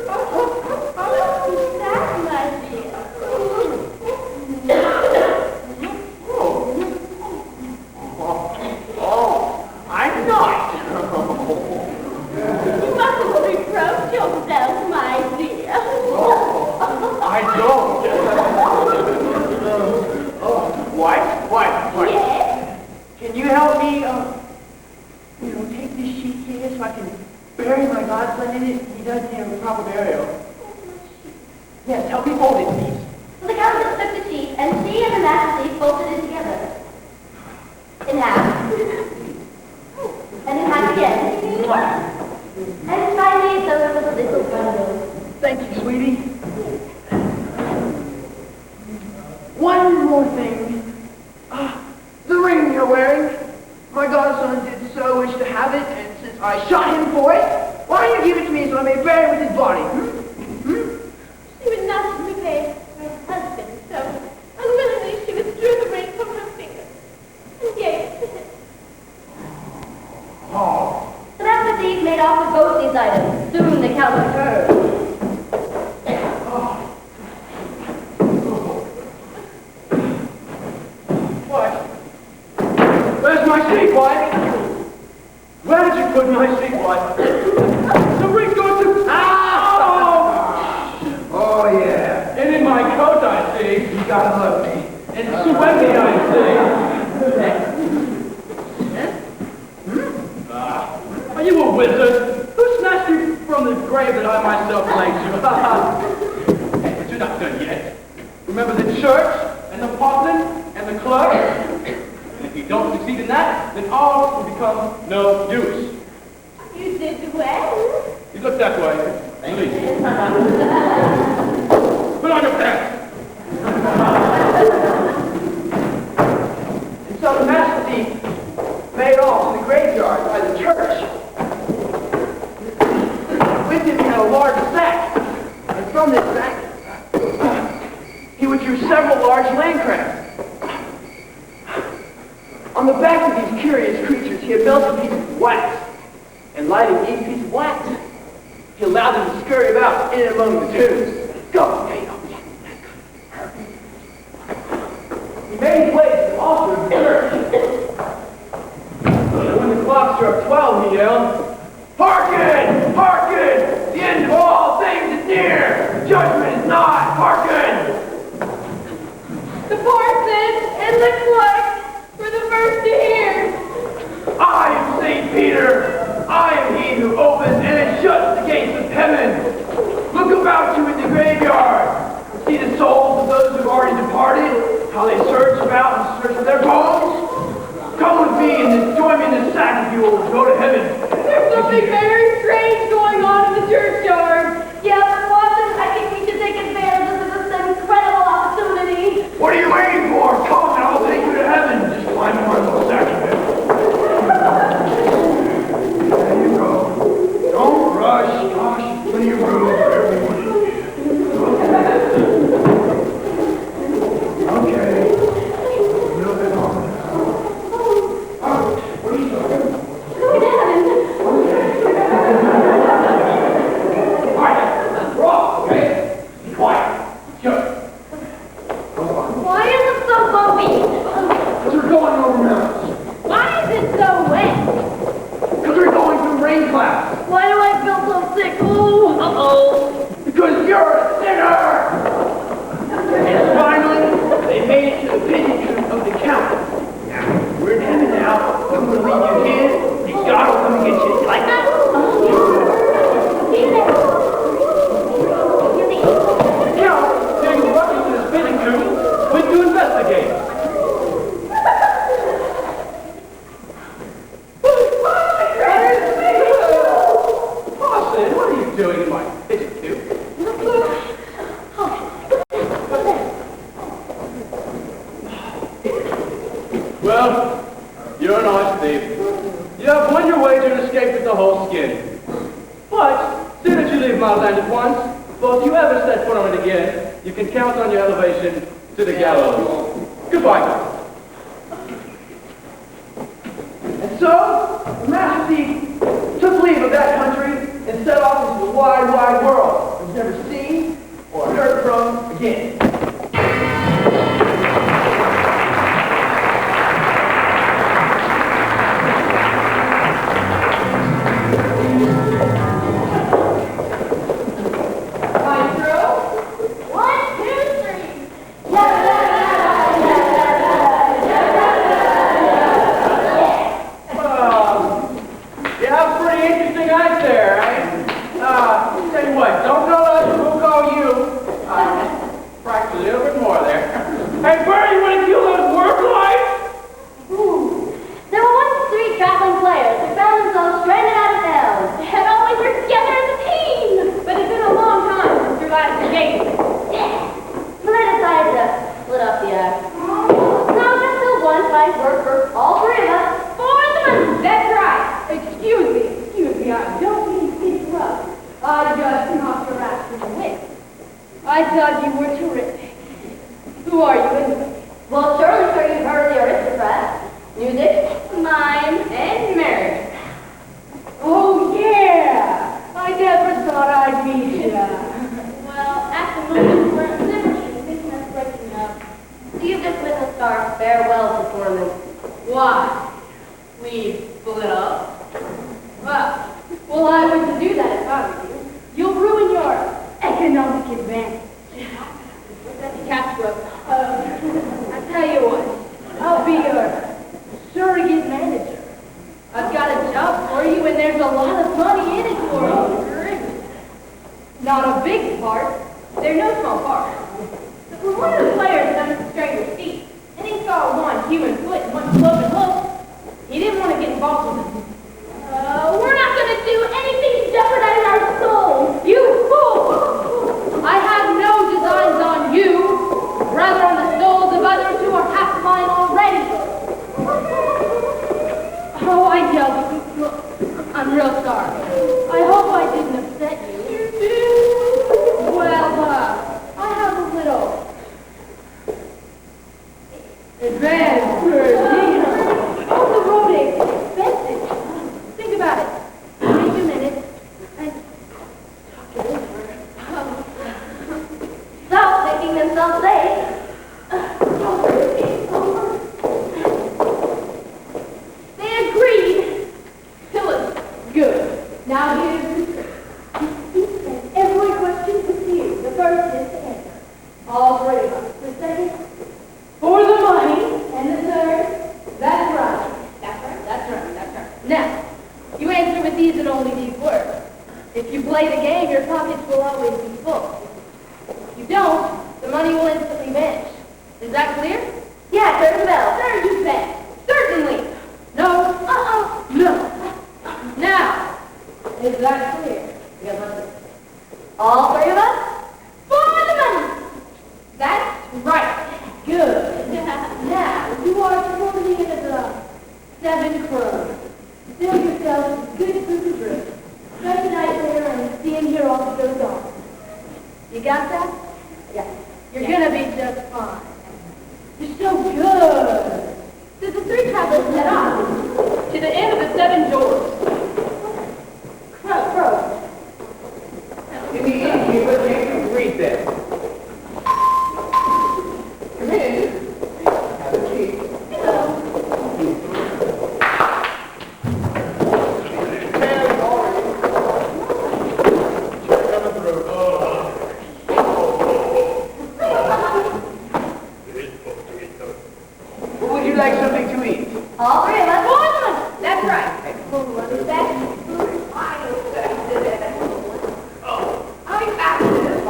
Don't be sad, my dear. I'm not. You mustn't reproach yourself, my dear. I don't. Wife? Yes? Can you help me, take this sheet here so I can bury my godson in it? He doesn't have a proper burial. Yes, help me fold it, please. So the countess took the sheet, and she and the master thief folded it together. In half. And in half again. And finally, so there was a little bundle. Thank you, sweetie. One more thing. The ring you're wearing. My godson did so wish to have it, and since I shot him for it, why don't you give it to me so I may bury it with his body? She would not repay her husband, so unwillingly she withdrew the ring from her finger and gave it to him. The master thief made off with both these items. Soon the count returned. What? Where's my sheep, wife? Where did you put my sheep, wife? The ring goes to... Oh, yeah. And in my coat, I see. You gotta love me. And sweaty, I see. Are you a wizard? Who snatched you from the grave that I myself laid you? Hey, but you're not done yet. Remember the church, and the parson, and the clerk? And if you don't succeed in that, then all will become no use. You did well. You look that way. Please. Put on your pants. And so the master thief made off to the graveyard by the church. With him he had a large sack, and from this sack he withdrew several large land crabs. On the back of these curious creatures he had melted pieces of wax, and lighting each piece of wax, he allowed them to scurry about in and among the tombs. Go, Kato. He made his way to the altar of the church. When the clock struck 12, he yelled, "Hearken! Hearken! The end of all things is near! Judgment is nigh! Hearken!" The parson and the clerk were the first to hear. I am St. Peter. I am he who opens and shuts the gates of heaven. Look about you in the graveyard. See the souls of those who have already departed, how they search about in search of their bones. Come with me and join me in this sack if you will go to heaven. There's something very strange going on in the churchyard. Yeah, but Watson, I think we should take advantage of this incredible opportunity. What are you waiting for? Come and I'll take you to heaven. Just climb in my little sack of it. There you go. Don't rush. Gosh, plenty of You're an honest thief. You have won your wager and escaped with the whole skin. But, see that you leave my land at once, for if you ever set foot on it again, you can count on your elevation to the gallows. Goodbye. And so, the Master Thief took leave of that country and set off into the wide, wide world, and was never seen or heard from again. I thought you were terrific. Who are you anyway? Well, surely, sir, you've heard of the aristocrats. Music, mime, and marriage. Oh, yeah! I never thought I'd meet you. Well, at the moment, we're at liberty, business breaking up. So you've just witnessed our farewell performance. Why? We split up? Well, I wouldn't do that if I were you. You'll ruin your economic advantage. Castro, I tell you what, I'll be your surrogate manager. I've got a job for you, and there's a lot of money in it for you. Not a big part. They're no small part. But when one of the players demonstrated his feet, and he saw one human foot and one sloping hoof, he didn't want to get involved with it. We're not going to do anything to jeopardize our souls. You fool! I have no designs on you, rather on the souls of others who are half mine already. Oh, I yelled. Look, I'm real sorry. I hope I didn't upset you. Well, I have a little advance per diem. On the road is expensive. Think about it. Take a minute and talk it over. So, making themselves late. They agreed. Good. Now here's the trick. And every question puts to you. The first is to answer. All three of us. The second, for the money. And the third, that's right. That's right. That's right. That's right. Now, you answer with these and only these words. If you play the game, your pockets will always be full. If you don't, the money will instantly vanish. Is that clear? Yeah, turn the bell. There you bet. Certainly. No. No. Now, is that clear? Yeah, listen. All three of us? For the money. That's right. Good. Now, you are to come in as a 7 Crows. Fill yourself with good food and drink. Spend the night there and see and hear all that goes on. You got that? Yeah. You're gonna be just fine. You're so good. So the 3 travelers head on to the end of the 7 doors. Crow. In the innkeeper came to greet them. Come in. Have a seat. What would you like something to eat? All three of us? For the money. That's right.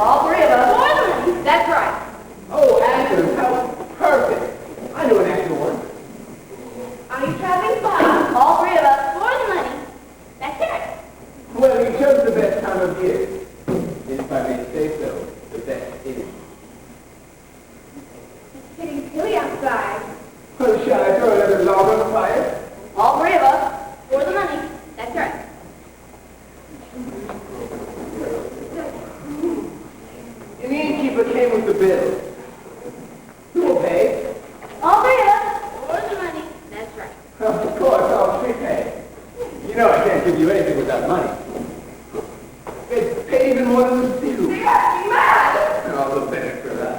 All three of us. For the money. That's right. Oh, actors, how perfect. I know an actor one. Are you traveling far? All three of us. For the money. That's it. Well, you chose the best time of year. And if I may say so, the best is. It's getting chilly outside. Well, shall I throw another log on the fire? Of course, I'll prepay. You know I can't give you anything without money. They pay even more than the due. They got me mad. All the better for that.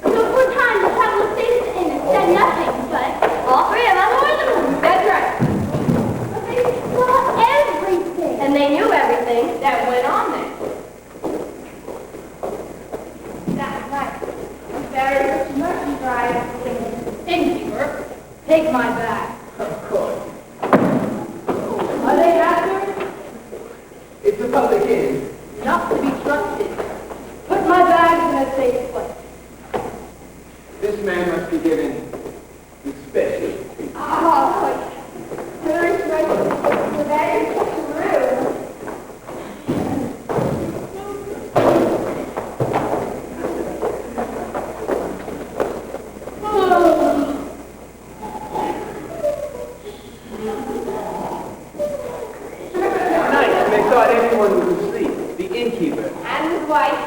So 4 times the travel stays and said nothing, but all 3 of us were the moon. That's right. But they saw everything. And they knew everything that went on there. That's right. Very rich merchandise. Innkeeper, take my bag. Of course. Are they after? It's a public inn. Not to be trusted. Put my bags in a safe place. This man must be given special treatment. Oh, very special. The bag is such rude. Night, they thought everyone was asleep. The innkeeper And his wife.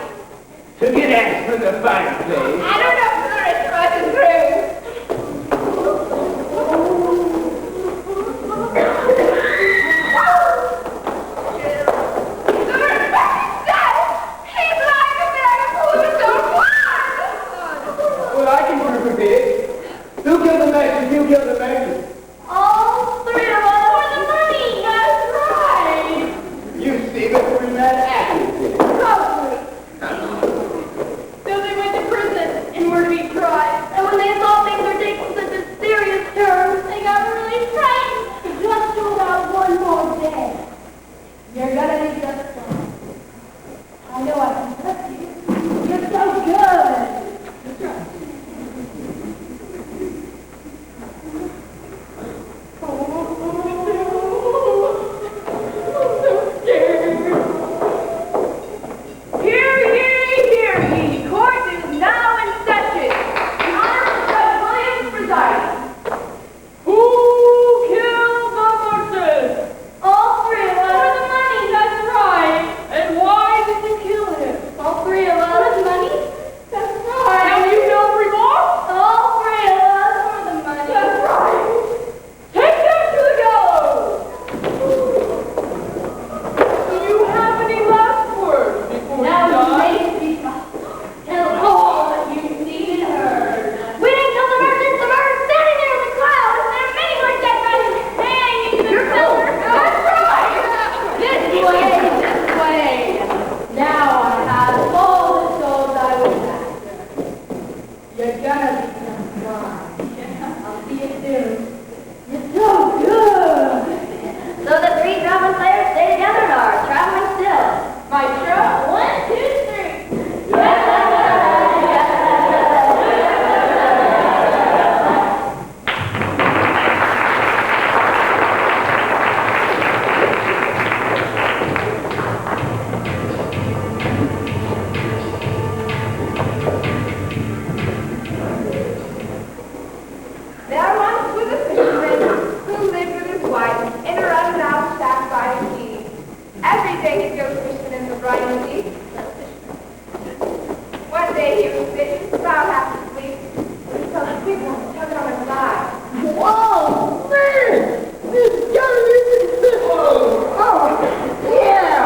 took an axe from the fireplace. I don't know if the rest of us is rude. Well, I can prove it. Who killed the master? You killed the master. All 3 of us for the money. That's right. You see that we're not acting. Probably. So they went to prison and were to be tried. And when they saw things were taking such a serious turn, they got really frightened. Just hold out one more day. You're gonna be just fine. I know I can trust you. You're so good. Hear ye, hear ye. Court is now in session. The Honorable Judge Williams presiding. Who killed the merchant? All 3 of us. For the money, that's right. And why did you kill him? All 3 of us. For the money? That's right. And you know remorse? All 3 of us. For the money. That's right. Take them to the gallows. Do you have any last words before you Now you die? may speak. Tell all that you've seen and heard. We didn't kill the merchants. The birds standing there in the clouds. And there are many like that guys hanging in the cellar. That's right. This way. Now I have all the souls I was after. You're gonna become mine. I'll see you soon. You're so good. So the 3 traveling players stay together and are traveling still. Maestro, 1, 2, 3. There once was a fisherman who lived with his wife in a run-down shack by the sea. Every day he'd go fishing in the briny sea. One day he was fishing, about half asleep, when he felt a big one tugging on his thigh. Whoa, man! This guy is this. Oh, yeah!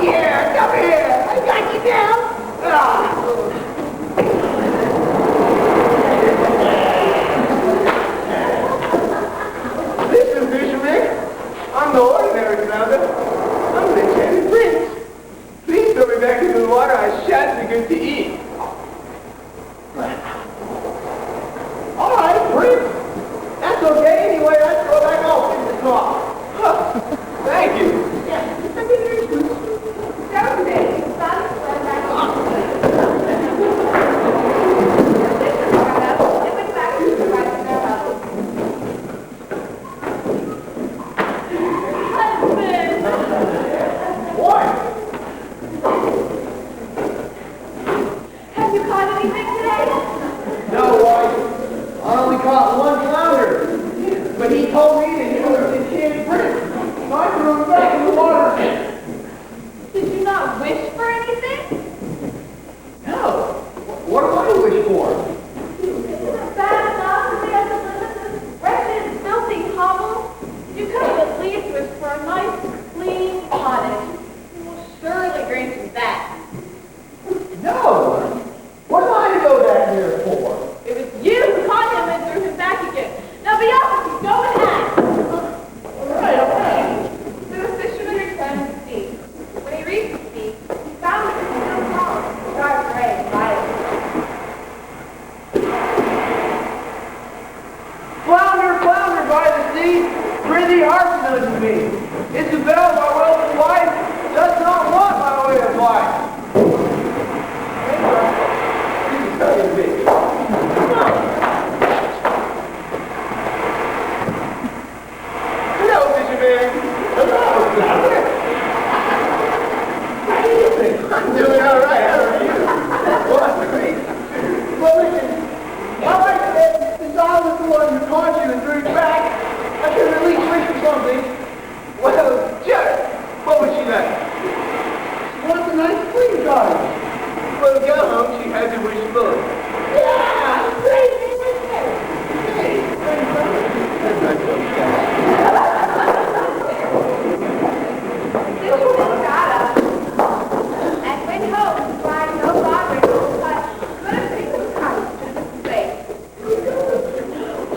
Yeah, come here! I got you down! Listen, fisherman, I'm no ordinary flounder. I'm the enchanted prince. Please throw me back into the water. I shan't be good to eat. All right, prince. That's okay. Anyway, let's go back off in the clock. Thank you. Someday, the sun went back on. It went back to the right in their house. What? Have you caught anything today? No, wife. I only caught one flounder. But he told me that he was the enchanted prince. So I threw him back in the water. Did you not wish for anything? No. What do you wish for? Isn't it bad enough that we have to live in this wretched, filthy hovel? You could have at least wished for a nice, clean cottage. We will surely grant you that. No. What am I to go back here for? It was you who caught him and threw him back again. Now be off with you. Go and act. All right. So the fisherman returned to the sea. When he reached the sea, he found it was still calm, dark gray and violet. Flounder, flounder by the sea, prithee hearken unto me. Isabel, my willful wife, does not want my way of life. Hello, fisherman. Hello, flounder. How do you think? I'm doing all right. How are you? Well, that's great. Well, listen. My wife said, since I was the one who caught you and threw you back, I should at least wish for something. Well, sure. What would she like? She wants a nice clean cottage. Well, go home. She has her wish fully. Yeah, great. Hey, that's not so bad. This woman got up and went home to find no longer but could have taken the cottage to his face.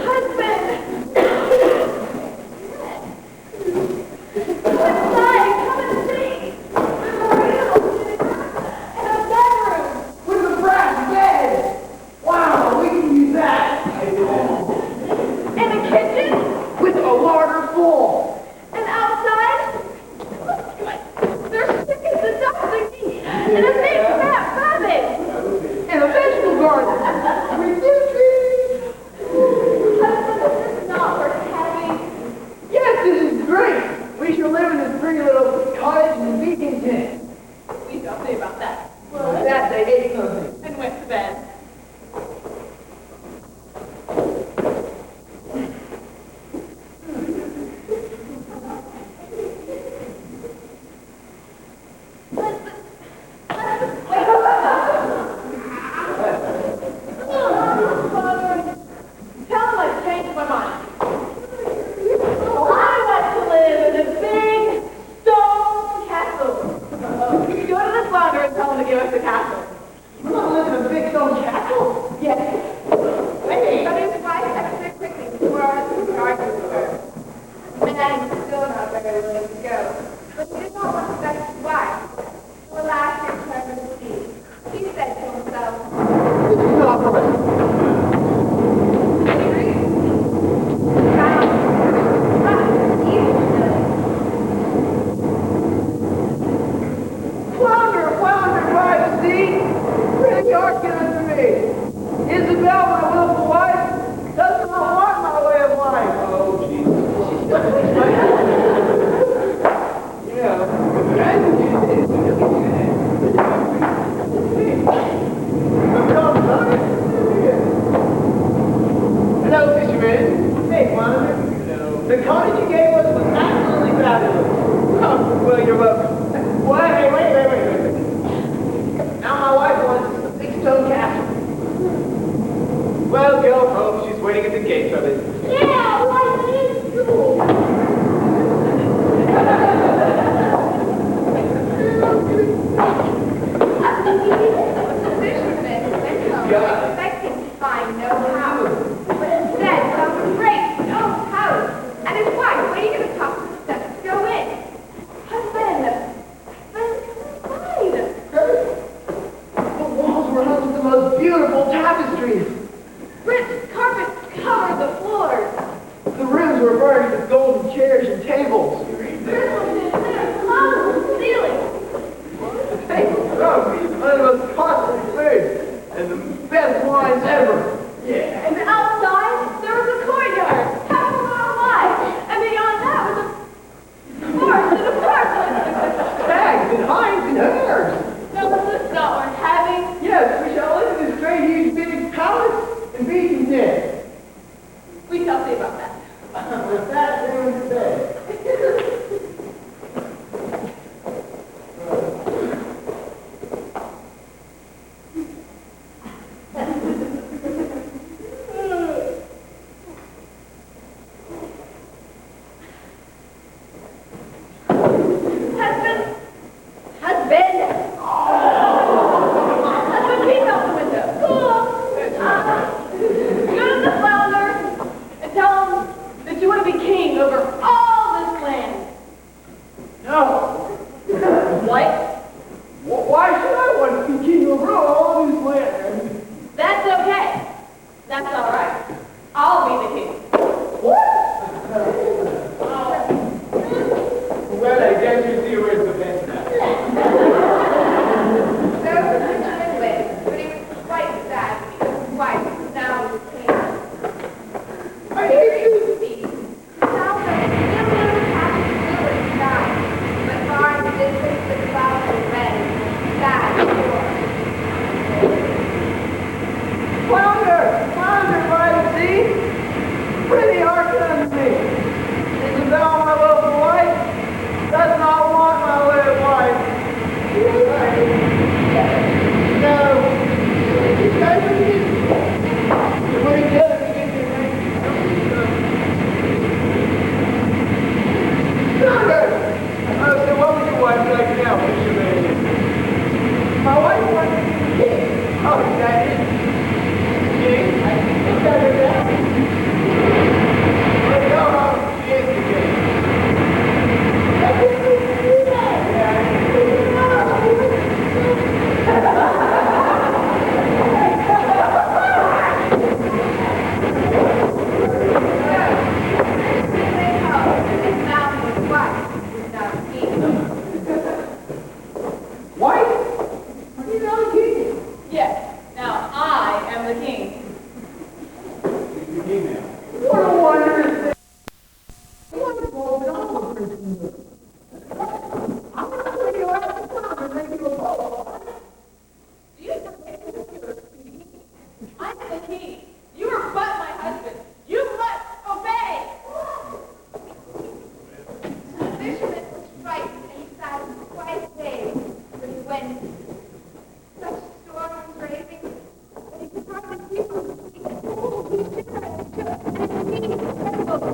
Husband! Inside, come and see! There's a real in a bedroom! With a brass bed. Wow, we can use that. In a kitchen! With a larder full. And outside, there's chickens and ducks and geese and a big fat rabbit! And a vegetable garden. With new trees. Husband, this is not worth having. Yes, this is great. We shall live in this pretty little cottage and be content. We shall see about that. With that, they ate something. And went to bed. Tell him I've changed my mind. I want to live in a big stone castle. Go to the flounder and tell him to give us the castle. You want to live in a big stone castle? Yes. Hey. But his wife had to quickly before our garden with her. The man was still not very willing to go, but he did not want to vex his wife. So at last he returned to the sea. He said to himself, This is not right. Flounder, flounder by the sea, really hearken unto me. Isabel, my willful wife, does not want my way of life. Oh, Jesus. Hello, fisherman. Hey, flounder. The cottage you gave us was absolutely fabulous. Oh, well, you're welcome. Well, hey, wait. Now my wife wants a big stone castle. Well, go home. She's waiting at the gates of it. yeah, like it is cool. The fisherman went home expecting to find no house, but instead found a great stone house and his wife waiting at the top of the steps to go in. Husband, come inside. The walls were hung with the most beautiful tapestries. Rich carpets covered the floors. The rooms were furnished with golden chairs and tables. Crystals and clear columns on the ceiling. Hey, one of the most costly food and the best wines ever. Yeah. And outside, there was a courtyard, half a mile wide, and beyond that was a forest and a park. Stags and hinds and hares. No, this is not worth having. Yes, we shall live in this great, huge, big palace and be content. We shall see about that. With that, there was the bed. Yes. Now I am the king. What a wondrous thing. Wonderful, but also pretty good. I'm going to bring you out the top and make you a bowl. Do you know I'm the king. You are but my husband. You must obey. The fisherman was frightened and he sat quite a day. But when such storm was raging that he could hardly keep on his feet, he shivered and shook, and his knees trembled.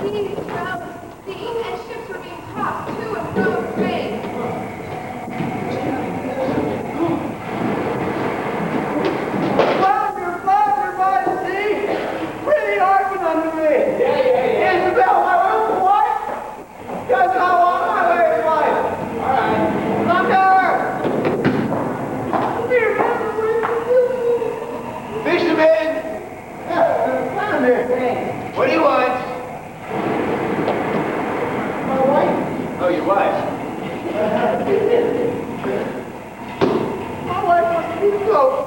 He traveled the sea, and ships were being tossed to and fro in waves. Flounder by the sea, pretty harping under me. Isabel, my little wife, just how on my way of life. All right. Flounder! Come here, man. Fisherman! Flounder. What do you want? My wife. Oh, your wife. My wife wants to be close.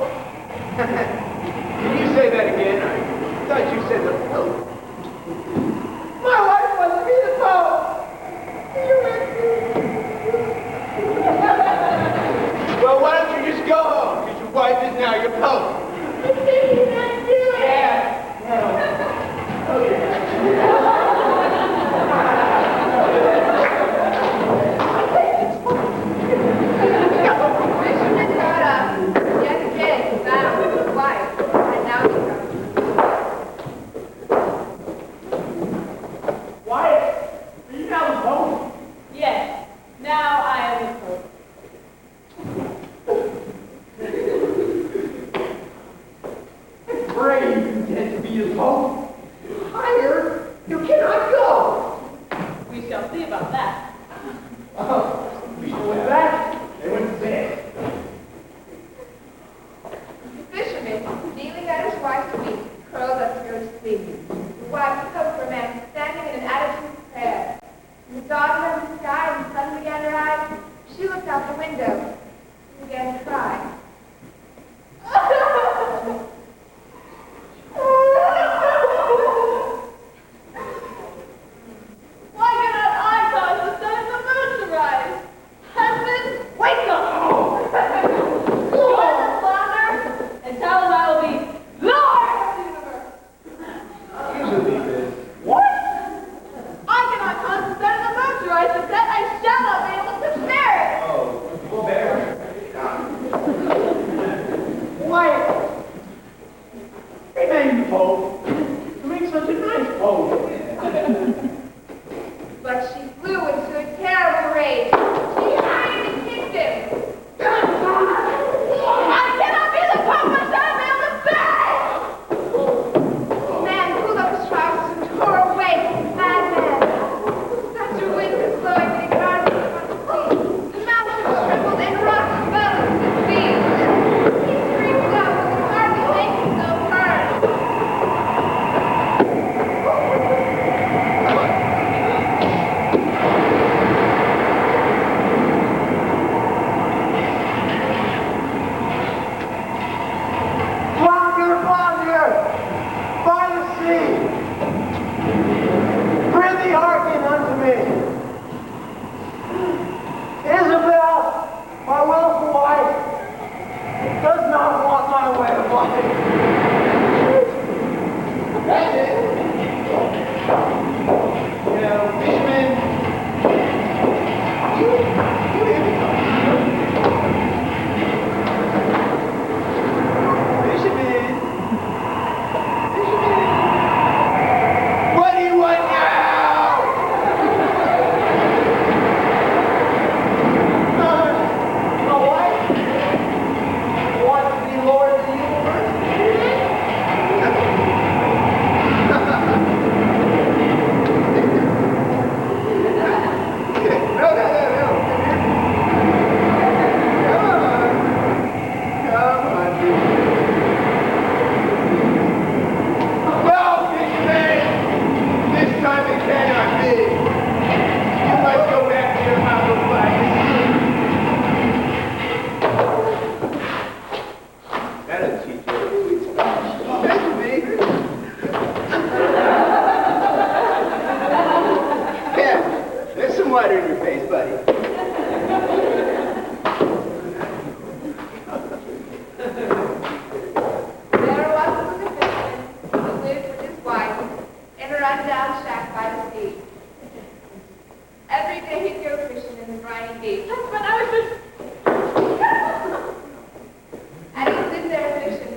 Can you say that again? I thought you said the Pope. My wife wants to be the Pope. Well, why don't you just go home? Because your wife is now your Pope. Fisherman got up, yet again bound with his wife, and now he comes. Wyatt, are you now the Pope? Yes. Now I am the pope. It's brave you intend to be the Pope. Higher, you cannot go. We shall see about that. With that, they went to bed. The fisherman, kneeling at his wife's feet, curled up to go to sleep. The wife took for a man standing in an attitude of prayer. When the dawn turned the sky and the sun began to rise, she looked out the window. She began to cry. Why cannot I cause the sun and the moon to rise? Husband, wake up! Join the flounder and tell him I will be Lord of the universe. Usually this. I cannot cause the sun and the moon to rise, but that I shall not be able to bear it. Oh, well, bear.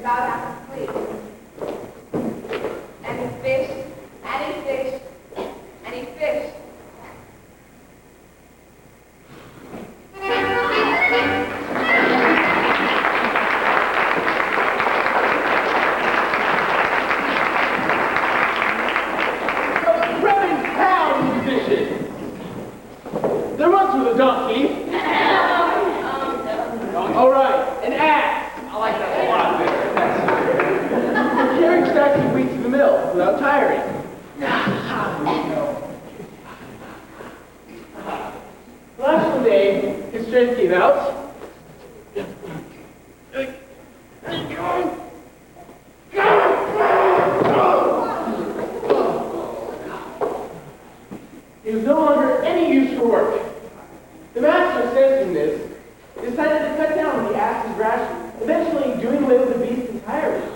bow down, please. And he fished, and he fished, and he fished. Bremen's town musician. There once was a donkey. All right, an ass. I like that a lot better. For carrying stacks of wheat to the mill without tiring. Last one day, his strength gave out. He was no longer any use for work. The master, sensing this, decided to cut down on the ass's ration, eventually doing away with the beast entirely.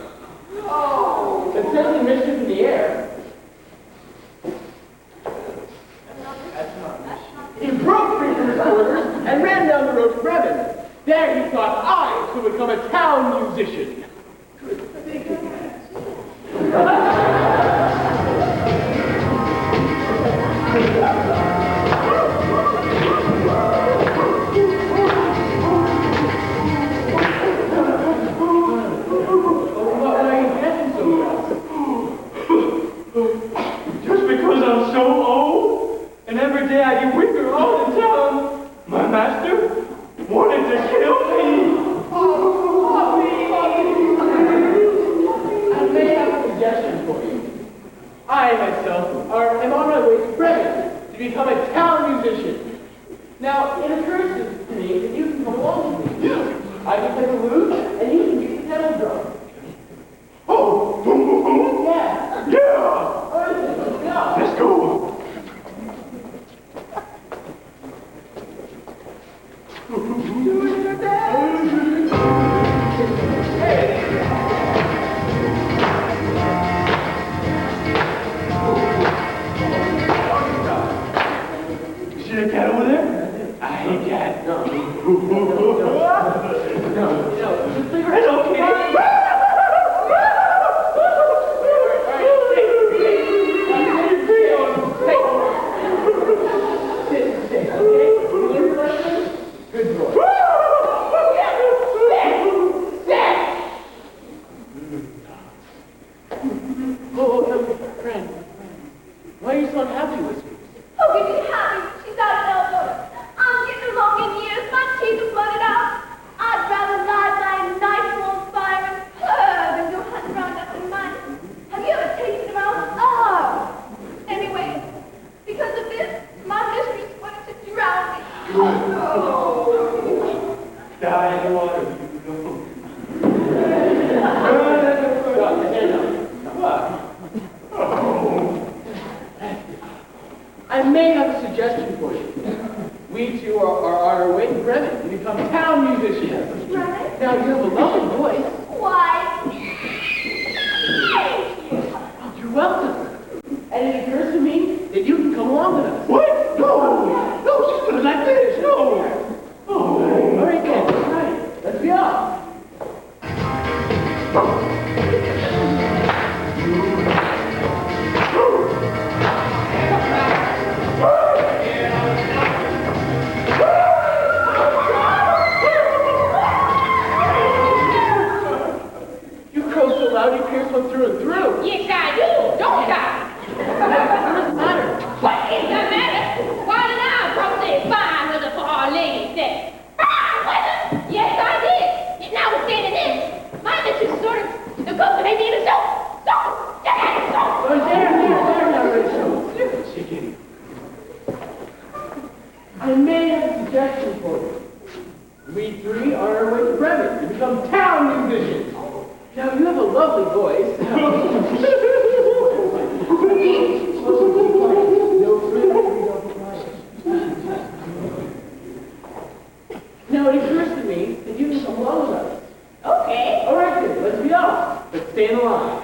But sensing mischief in the air, he broke free from his quarters and ran down the road to Bremen. There he thought I could become a town musician. Just because I'm so old, and every day I get weaker all the time, my master wanted to kill me. I may have a suggestion for you. I myself am on my way to Bremen to become a town musician. Now, it occurs to me that you can come along with me. I can play the lute, and you can beat the kettle drum. Oh, boom, boom, boom. Yeah. Yeah, All right, then, let's go. let's go. See that cat over there? I hate cats. No, just figure It's it out. okay. Good boy. Oh, friend. Why are you so unhappy with me? Who can be happy when she's out of elbow? I'm getting along in years, my teeth are flooded out. I'd rather lie by a nice warm fire and purr than go hunting around nothing mine. Have you ever tasted them out? Oh! Anyway, because of this, my mistress wanted to drown me. Die in the water. I may have a suggestion for you. We two are on our way to Bremen to become town musicians. Right? Now, you have a lovely voice. Why? You're welcome. And it occurs to me that you can come along with us. What? No! No, she's doing like this. No! Oh. All right, then. All right. Let's be off. You crow so loud you pierce one through and through. Yes, I do, don't I? What does it matter? What is the matter? Why did I probably fine with the poor lady said? Fine with her? Yes, I did. And notwithstanding this, my mistress sort of the cook made me in a soup. Soup! Yeah, soup! Oh, there, now, Rachel. Chicken. I may have a suggestion for you. We three are on our way to Bremen to become town musicians. Now, you have a lovely voice. Now, it occurs to me that you can come along with us. Okay. All right, then, let's be off. But stay in the line.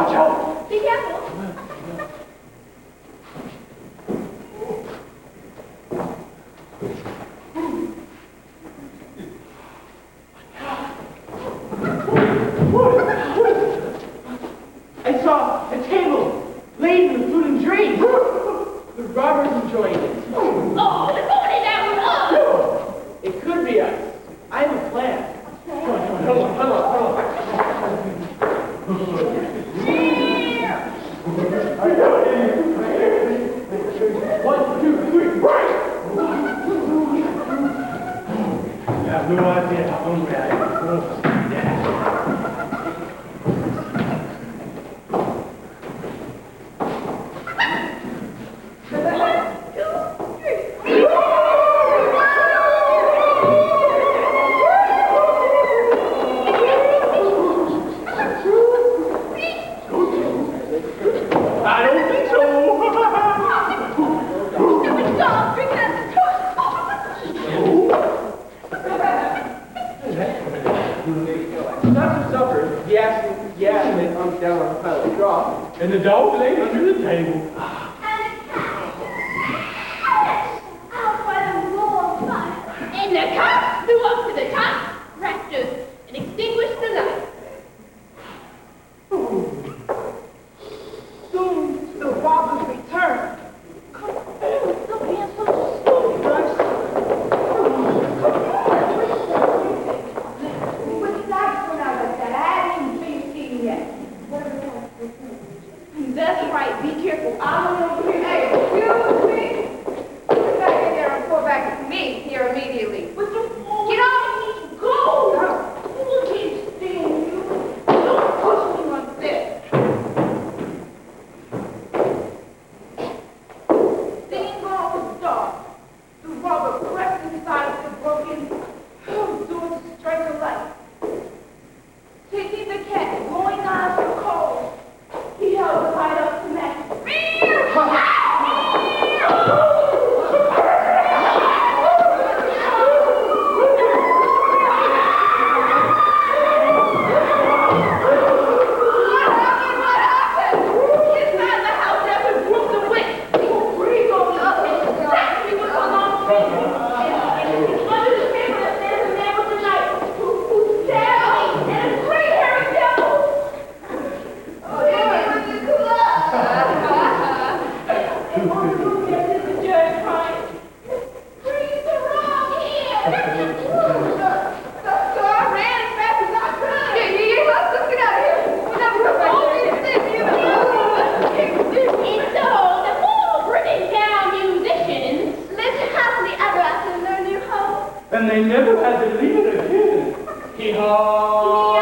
Watch out! Be careful. I saw a table laden with food and drink. The robbers enjoying it. Oh, the morning that was us. It could be us. I have a plan. Come on. One, two, three, break! You have no idea how hungry I am. Yeah. I don't think so. Stupid dog, drinking at the After supper, he asked me to come down on a pile of straw, and the dog lay under the table. And the cops flew up to the top rafters and extinguished the light. Soon the robbers returned. Stop being so stupid. Which lights went out like that? I haven't even seen yet. That's right, be careful. I'm over here. Hey, excuse me. Get back in there and report back to me here immediately. Get off! Go! Who can't stand you? Don't push me like this. Thing was dark. The rubber pressed inside the broken door to strike a light. Taking the cat, going on for cold. He held the light up to match. And they never had to leave it again. Hee-haw!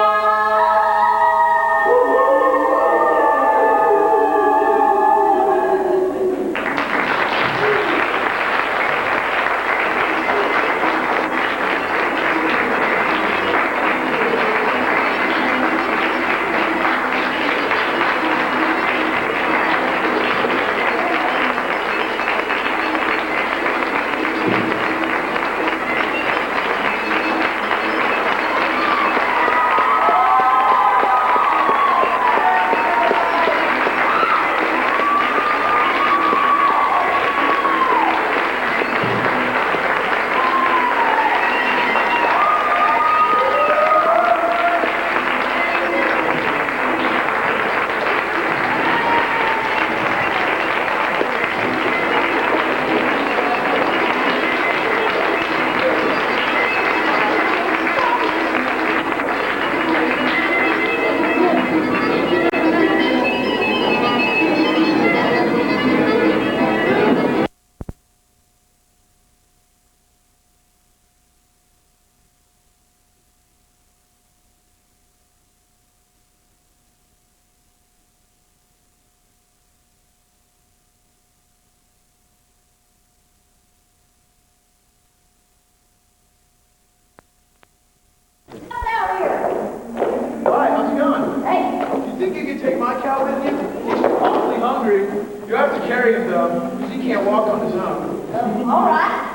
Hi, how's it going? Hey, You think you could take my cow with you? He's awfully hungry. You have to carry him though, because he can't walk on his own. all right.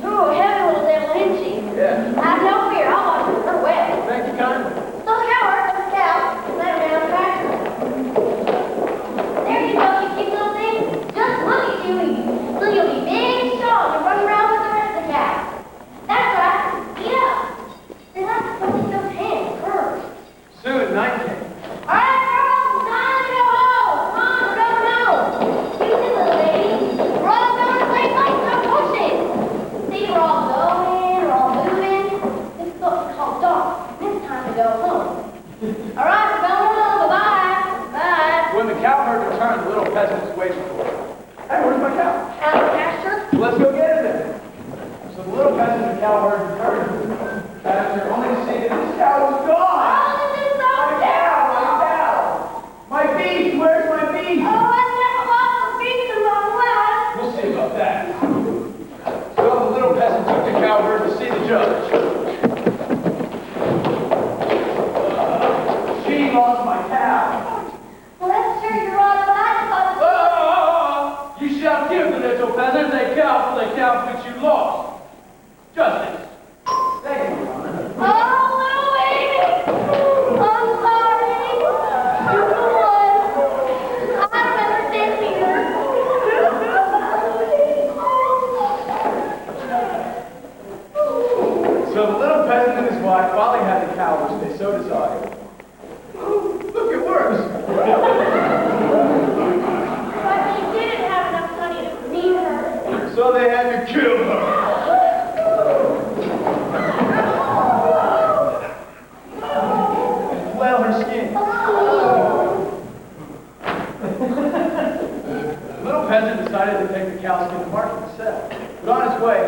Ooh, heavy little devil, isn't she? Yeah. Have no fear, I'll watch her well. Thank you kindly. So, Howard, the cow. lost my cow. Well, that's true, Your Honor, but I thought Oh! You shall give the little peasant a cow for the cow which you lost. Justice. Thank you, Your Honor. Oh, little baby! I'm sorry. You're the one. I remember this, Peter. So the little peasant and his wife finally had the cow which they so desired. Oh, look, it works. But they didn't have enough money to feed her. So they had to kill her. And flail her skin. The little peasant decided to take the cow skin to market to sell. But on his way,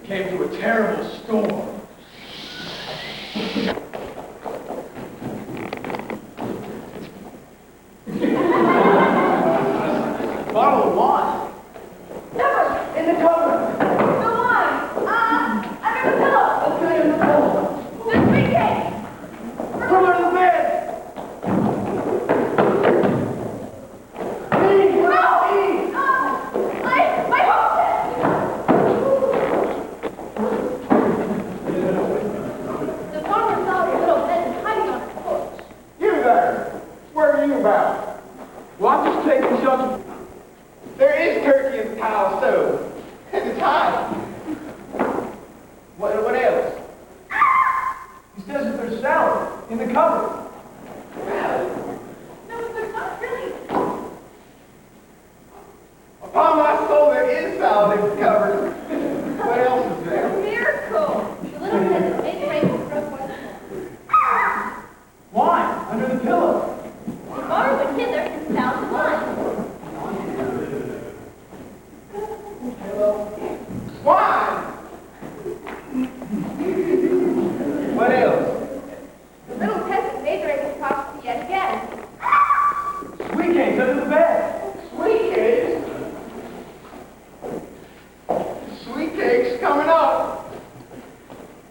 he came to a terrible storm. Bottle of wine. Never. In the cupboard. The wine. Under the pillow. Okay, in the cupboard. The briefcase. From under the bed. Me, No. me. My hostess. The farmer saw the little peasant hiding on a porch. You there! Where are you about? Well, I'm just taking shelter. There is turkey in the pile stove. And it's hot. What else? He says that there's salad in the cupboard. No, there's not really. Upon my soul, there is salad in the cupboard. What else is there? Miracle. The little peasant made the raven broke once more. Wine under the pillow. The farmer went hither and found the wine. Wine! What else? The little peasant made the raven prophecy yet again. Sweet cakes under the bed. Sweet cakes? Sweet cakes coming up.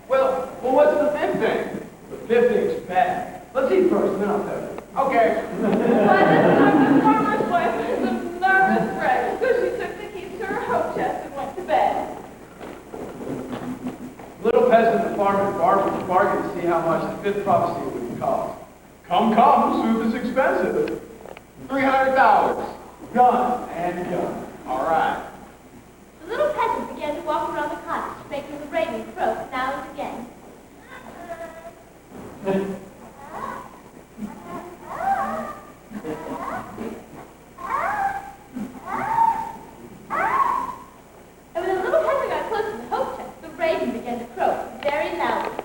Well, what's the fifth thing? The fifth thing's bad. Let's eat first, then I'll tell you. Okay. By this time, the farmer's wife was a nervous wreck, so she took the keys to her hoe chest and went to bed. Little peasant and the farmer bargained to see how much the fifth prophecy would cost. Come, soup is expensive. $300. Gun and gun. All right. The little peasant began to walk around the cottage, making the raven croak now and again. And when the little peasant got close to the hoe chest, the raven began to croak very loudly.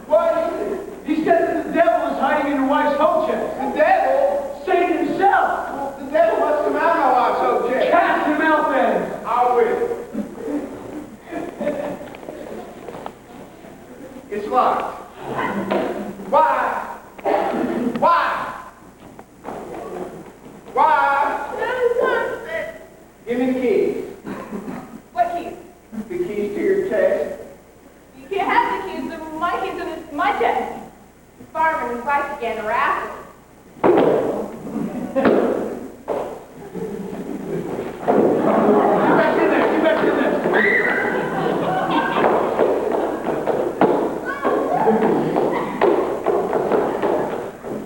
What is it? He said that the devil is hiding in your wife's hoe chest. The devil? Satan himself. The devil must come out of my wife's hoe chest. Cast him out then. I will. It's locked. Why? Why? Why? Give me the keys. What keys? The keys to your chest. You can't have the keys. They're my keys and it's my chest. The farmer and his wife began to wrestle. Get back in there. Get back in there.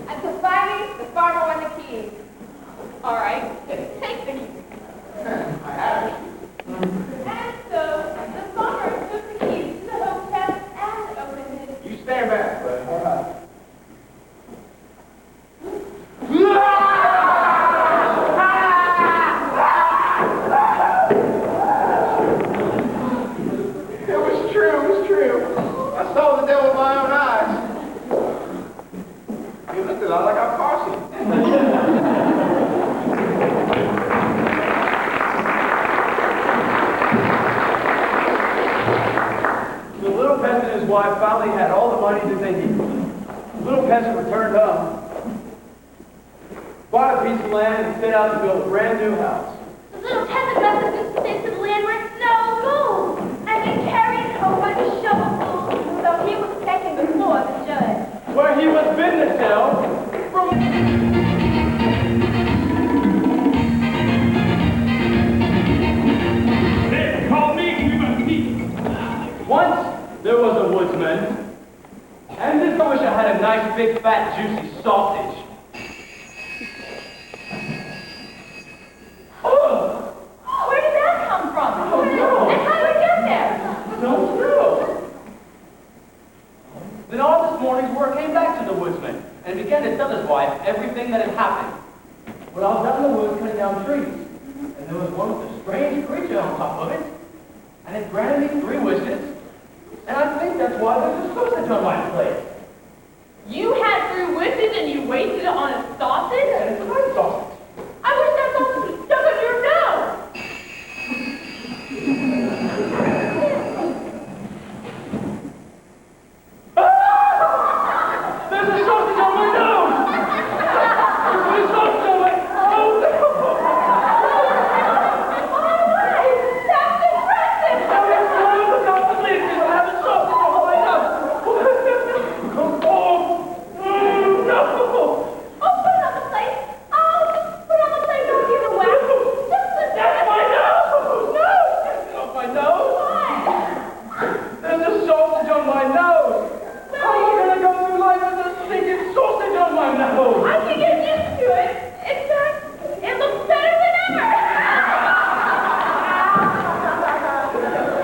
And so finally, the farmer won the keys. All right, take the keys. I have it. And so the farmer took the keys to the hoe chest and opened it. You stand back, buddy. All right. It was true, it was true. I saw the devil with my own eyes. He looked a lot like our posse. The little peasant and his wife finally had all the money that they needed. The little peasant returned home, bought a piece of land, and set out to build a brand new house. The little peasant got the good sticks of land where no gold, and he carried home by the shovelful, though he was taking the soil has business now. They call me Cleveland. Once there was a woodsman, and this I wish I had a nice big fat juicy sausage. Oh, Where did that come from? Oh, no. And how did it get there? don't know. Then all this morning's work came back to the woodsman, and began to tell his wife everything that had happened. Well, I was out in the woods cutting down trees, and there was one with a strange creature on top of it, and it granted me 3 wishes, and I think that's why there's a sausage on my plate. You had 3 wishes and you wasted it on a sausage? And it's a nice sausage. I wish that sausage was stuck on your nose. There's a sausage on my nose! There's a sausage on my... Oh, no! That's impressive. I cannot believe this. I have a sausage on my nose. Oh, no! Oh, put it on the plate. Oh, put it on the plate. Don't give it away. Just put That's my nose! No! That's not my nose! There's a sausage on my nose! How am I gonna go through life with a stinking sausage on my nose? I can get used to it. In fact, it looks better than ever.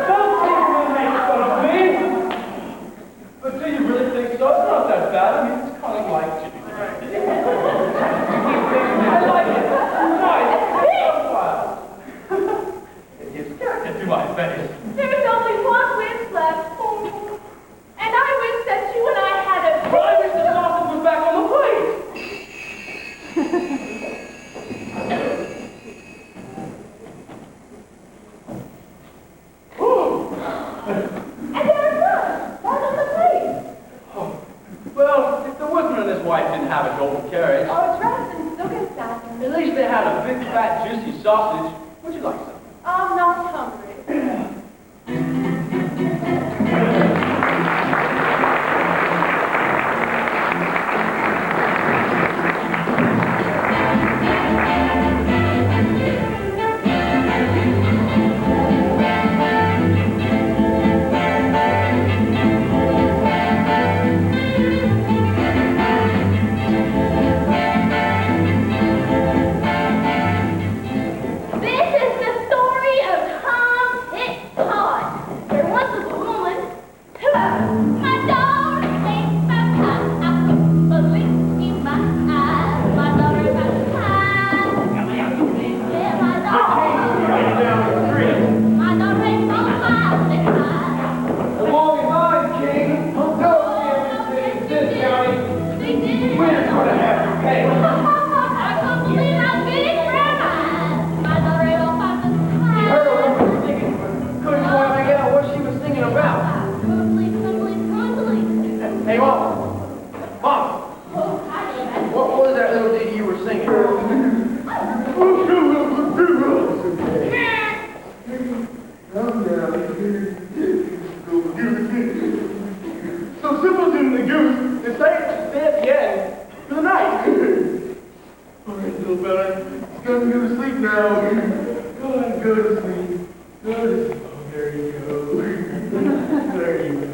Don't think you'll make fun of me! But do you really think so? It's not that bad. I mean, it's kind of like chicken. I like it. It's nice. It's worthwhile. It gives character to my face. There's only one wish left. And I wish that you and I had a Well, I wish the sausage was back on the plate. And there it was. Right on the plate. Oh, well, if the woodsman and his wife didn't have a golden carriage, Oh, it's wrapped in silk and satin. at least they had a big, fat, juicy sausage. Would you like some? I'm not hungry. This is the story of Tom Hit Todd. There once was a woman who my daughter ain't baptized. I put belief in my eyes. My daughter ain't baptized. Yeah, my daughter. My daughter ain't from my eyes. Along the line, King. No everything in this county. They did. We're gonna have to pay. I couldn't believe how big it was. My daughter ain't from my eyes. Heard her what she was singing, but couldn't quite make out what she was singing about. Hey, Mom. Mom, what was that little ditty you were singing? So simple in the goose, it's safe to stay at the end for the night. All right, little fella, it's time to go to sleep now. Go on, go to sleep. Go to sleep. Oh, there you go. There you go.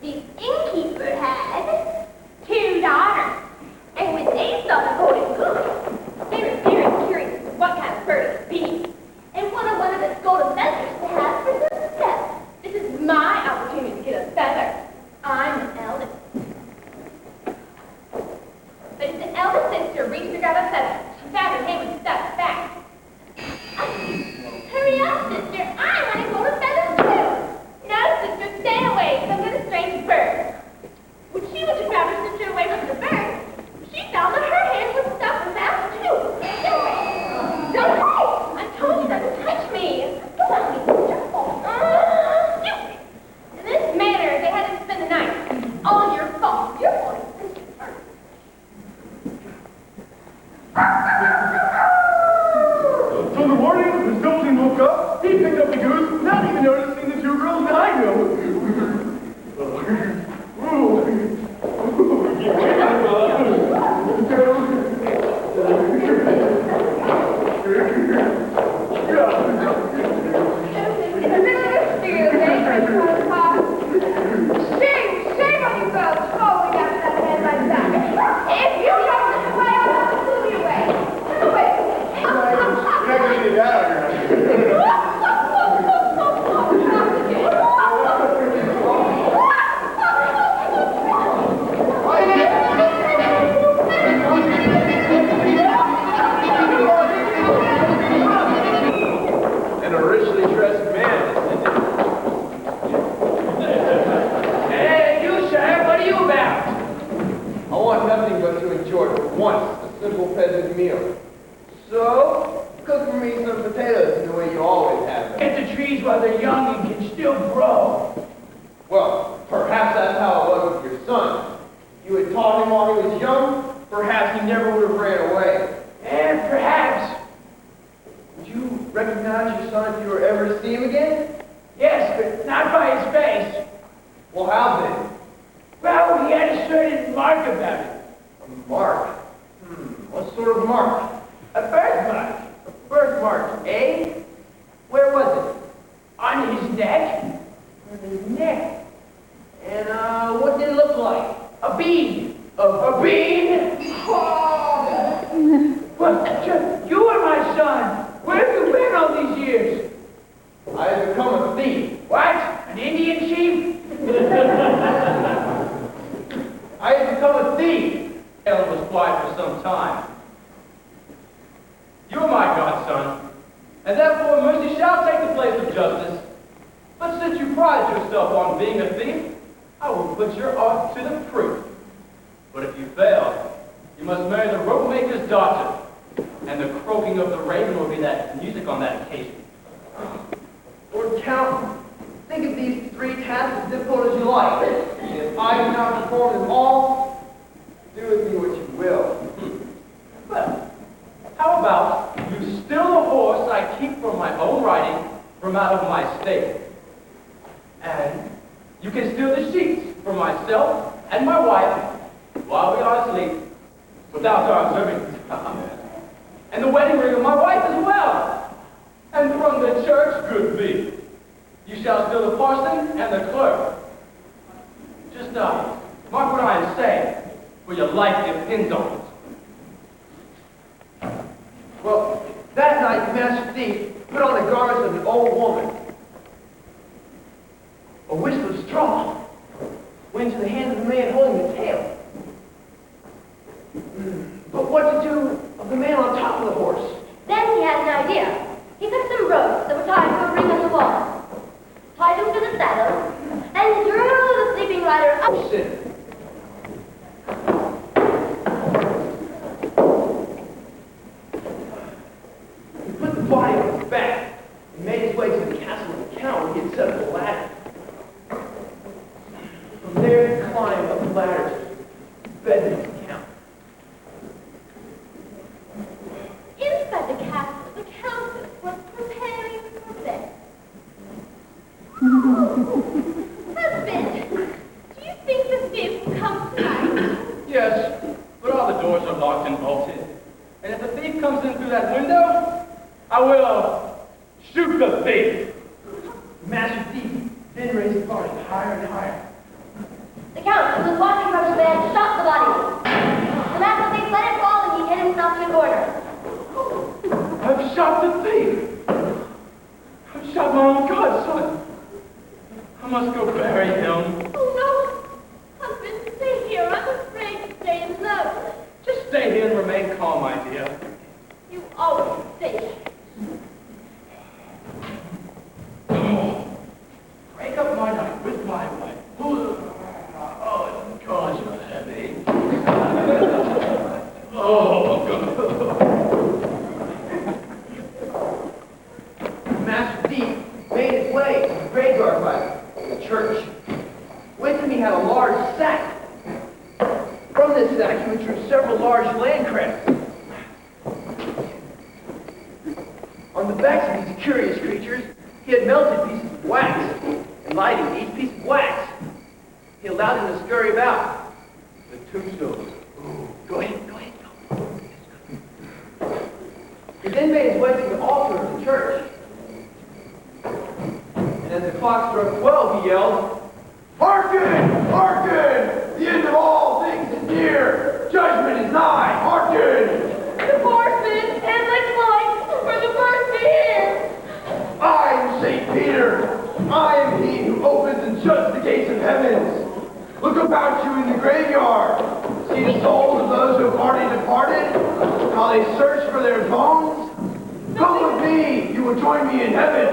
The innkeeper had 2 daughters, and when they started going good, they were very curious what kind of bird it would be, and wanted one of its golden feathers to have for themselves. This is my opportunity to get a feather. I'm the eldest. But as the eldest sister reached to grab a feather, she found her hand was stuck fast. Hurry up, sister! I want a golden feather! trees while they're young and can still grow. Well, perhaps that's how it was with your son. You had taught him while he was young, perhaps he never would have ran away. And perhaps, Would you recognize your son if you were ever to see him again? yes, but not by his face. Well, how then? Well, he had a certain mark about it. A mark? What sort of mark? A birthmark. A birthmark, eh? Where was it? On his neck. On his neck. And, what did it look like? A bead. A bean? Well, you are my son. Where have you been all these years? I have become a thief. What? An Indian chief? I have become a thief. Helen was quiet for some time. You are my godson, and therefore mercy shall take the place of justice. But since you pride yourself on being a thief, I will put your art to the proof. But if you fail, you must marry the rope maker's daughter, and the croaking of the raven will be that music on that occasion. Lord Count, think of these 3 tasks as difficult as you like. And if I do not perform them all, do with me what you will. Well, how about you steal a horse I keep from my own riding from out of my stable? And you can steal the sheets from myself and my wife while we are asleep without our observing. And the wedding ring of my wife as well. And from the church, good be. You shall steal the parson and the clerk. Just mark what I am saying, for your life depends on it. Well, that night the master thief put on the garments of an old woman. A wisp of straw went into the hand of the man holding the tail. But what to do of the man on top of the horse? Then he had an idea. He took some ropes that were tied to a ring on the wall, tied them to the saddle, and threw the sleeping rider up. Oh, sin. He put the body on his back and made his way to the castle of the count where he had set up a ladder. From there he climbed up the ladder to the bedroom of the count. Inside the castle, the countess was preparing for bed. Husband, do you think the thief will come tonight? Yes, but all the doors are locked and bolted. And if a thief comes in through that window, I will shoot the thief. The master thief then raised the body higher and higher. The count, who was watching from his bed, shot the body. The master thief let it fall and he hid himself in a corner. I've shot the thief. I've shot my own godson. I must go bury him. Oh no! Husband, stay here. I'm afraid to stay in love. Just stay here and remain calm, my dear. You always say. Break up my night with my wife. Oh, God, you're heavy. Oh, God. The master thief made his way to the graveyard by the church. With him he had a large sack. From this sack he withdrew several large land credits. On the backs of these curious creatures, he had melted pieces of wax, and lighting each piece of wax, he allowed them to scurry about the tombstones. Go ahead, go ahead, go. He then made his way to the altar of the church. And as the clock struck 12, he yelled, "Hearken! Hearken! The end of all things is near! Judgment is nigh! Hearken!" The horses and the cloaks were the first to hear. I am St. Peter. I am he who opens and shuts the gates of heavens. Look about you in the graveyard. See the souls of those who have already departed, while they search for their bones. Come with me. You will join me in heaven.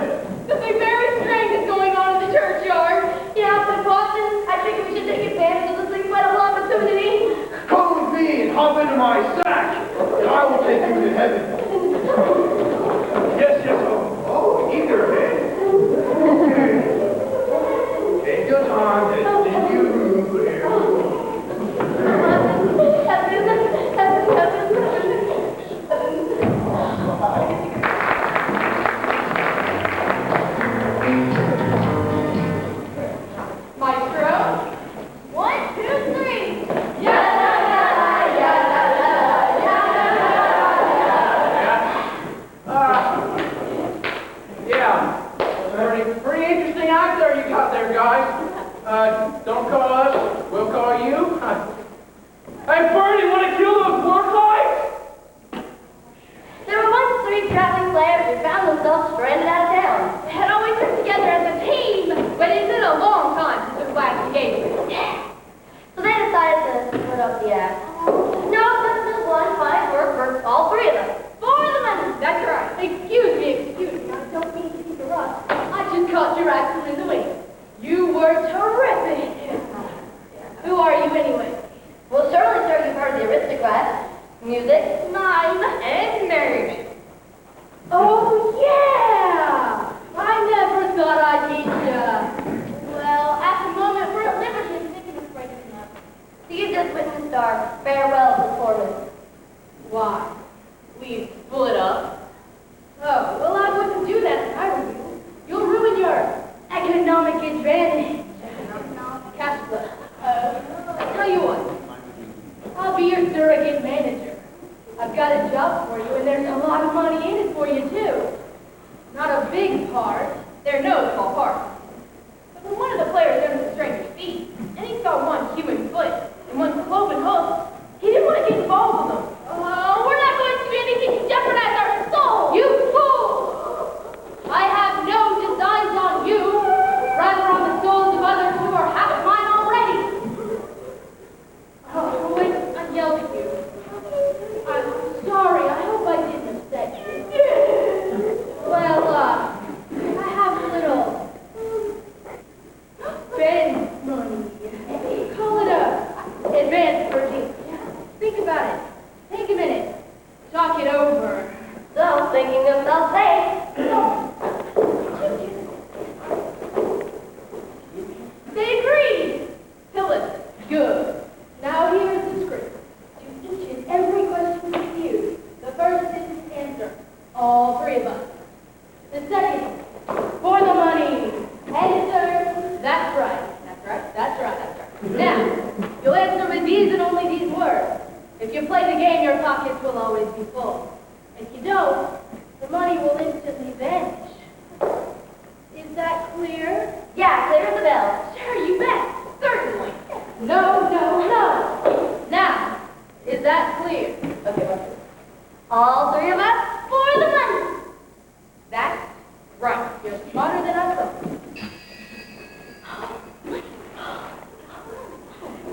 Something very strange is going on in the churchyard. Yeah, but Boston, I think we should take advantage of this incredible opportunity. Come with me and hop into my sack, and I will take you to heaven. Yes, yes. Oh, eager, eh? Pretty interesting actor you got there, guys. Don't call us, we'll call you. Hey, Bernie, want to kill those work lights? There were once 3 traveling players who found themselves stranded out of town. They had always worked together as a team, but it's been a long time since we've last engaged. So they decided to split up the act. No, this one fine work for all 3 of them. For the money. That's right. Excuse me. I don't mean to interrupt. I just caught your accent in the wind. You were terrific. Who are you anyway? Well, certainly, sir, you've heard the aristocrats. Music, Mime and marriage. Oh, yeah! I never thought I'd meet ya. Well, at the moment, we're at liberty thinking of breaking up. so you just witnessed our farewell performance. Why? We split up. Oh, well, I wouldn't do that if I were you. You'll ruin your economic advantage. Cash flow. I'll tell you what. I'll be your surrogate manager. I've got a job for you, and there's a lot of money in it for you, too. Not a big part. There are no small parts. But when one of the players noticed a stranger's feet, and he saw one human foot and one cloven hoof, he didn't want to get involved with them. Oh, we're not going to do anything to jeopardize our soul! You fool! I have no designs on you, rather on the souls of others who are half mine already. Oh, wait, I yelled at you. I'm sorry, I hope I didn't upset you. Well, I have a little spend money. Call it advance purchase. Think about it. Take a minute. Talk it over. So, thinking of self-save. They agreed. Phyllis, good. Now here's the script. To each and every question refused, the first is to answer. All 3 of us. The second, for the money. And the third, that's right. That's right. Now, you'll answer with these and only these words. If you play the game, your pockets will always be full. If you don't, the money will instantly vanish. Is that clear? Yeah, clear as a bell. Sure, you bet. Certainly. No. Now, is that clear? Okay, all 3 of us for the money. That's right. You're smarter than I thought.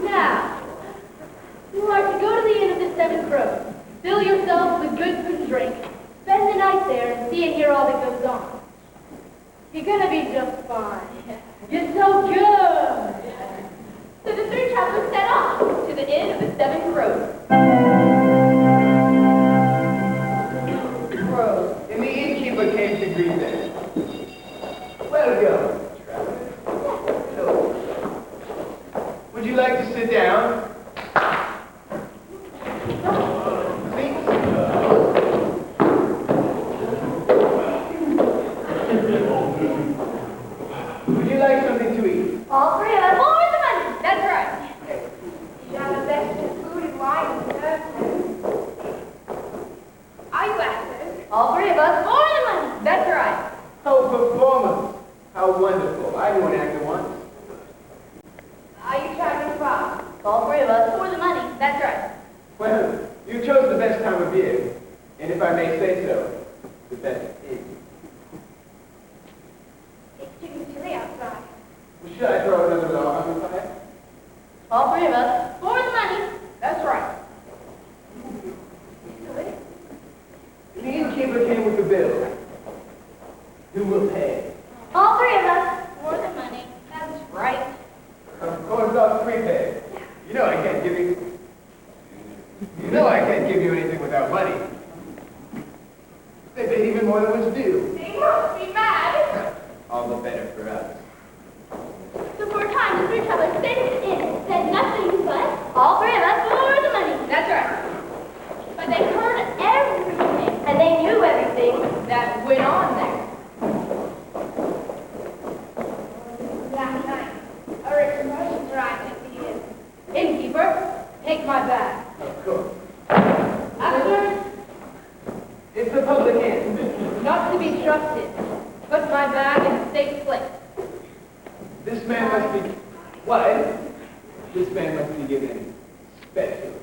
Now, you are to go to the Inn of the 7 Crows, fill yourself with good food and drink, spend the night there, and see and hear all that goes on. You're gonna be just fine. You're so good. So the 3 travelers set off to the Inn of the 7 Crows. Crows, and the innkeeper came to greet them. Welcome, traveler. So, would you like to sit down? Please. Would you like something to eat? All 3 of us. For the money. That's right. You have the best food and wine and stuff. Are you actors? All 3 of us. For the money. That's right. Oh, performance! How wonderful. I knew an actor once. Are you trying to rob? All 3 of us. For the money. That's right. Well, you chose the best time of year, and if I may say so, the best is. It's too chilly outside. Should I throw another log on the fire? All 3 of us. For the money. That's right. The innkeeper came with the bill. Who will pay? All 3 of us. For the money. That's right. Of course, all 3 pay. You know I can't give you. You know I can't give you anything without money. They paid even more than was due. They must be mad. All the better for us. So for a time, the 3 travelers stayed at the inn, said nothing but All 3 of us. for the money. That's right. But they heard everything And they knew everything. that went on there. Last night, a rich merchant arrived at the inn. Innkeeper, take my bag. Of course. Actors, It's the public inn. not to be trusted. Put my bag in a safe place. This man must be... What? This man must be given special.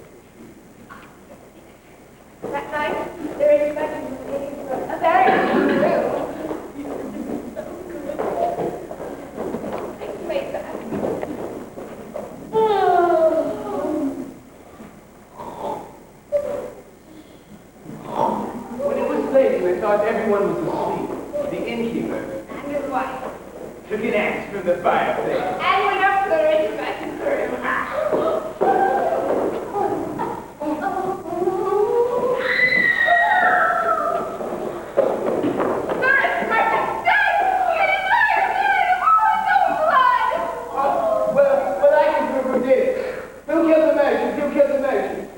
That night, they were expecting to see a very good room. Wait, that. When it was late and I thought everyone was asleep, the innkeeper And his wife. took an axe from the fireplace. And went up to the resurrection room. Well, I can prove who did it. Who killed the merchant? Who killed the merchant?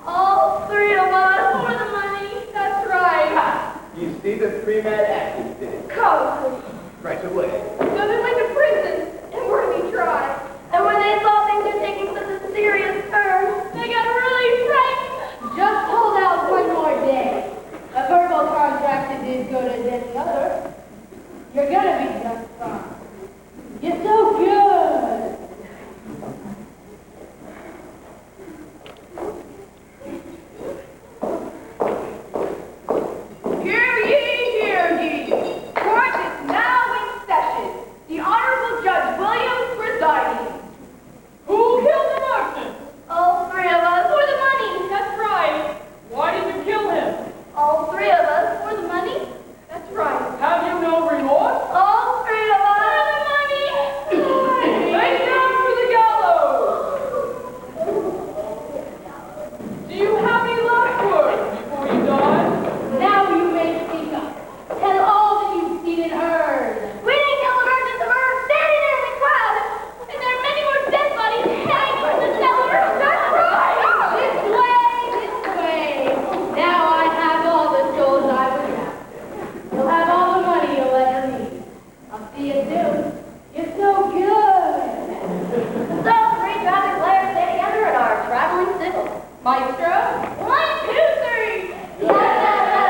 All three of us for the money. That's right. You see, the three mad actors did it. Cowardly. Right away. So they went to prison and were to be tried. And when they saw things were taking such a serious turn, they got really frightened. Just hold out one more day. A verbal contract is as good as any other. You're gonna be just fine. You're so good. Hear ye. Court is now in session. The Honorable Judge Williams presiding. Who killed the merchant? All three of us for the money. That's right. Why did you kill him? All three of us for the money. That's right. Have you no remorse? All three of us for the money. Lay down to the gallows! Do you have any last words before you die? Now you may speak up. Tell all that you've seen and heard. We didn't kill the merchants of Earth standing there in the crowd. And there are many more dead bodies hanging from the cellar. That's right. This way. Now I have all the souls I would have. You'll have all the money you'll ever need. I'll see you soon. You're so good. So three traffic players stay together in our traveling signal. Maestro, 1, 2, 3.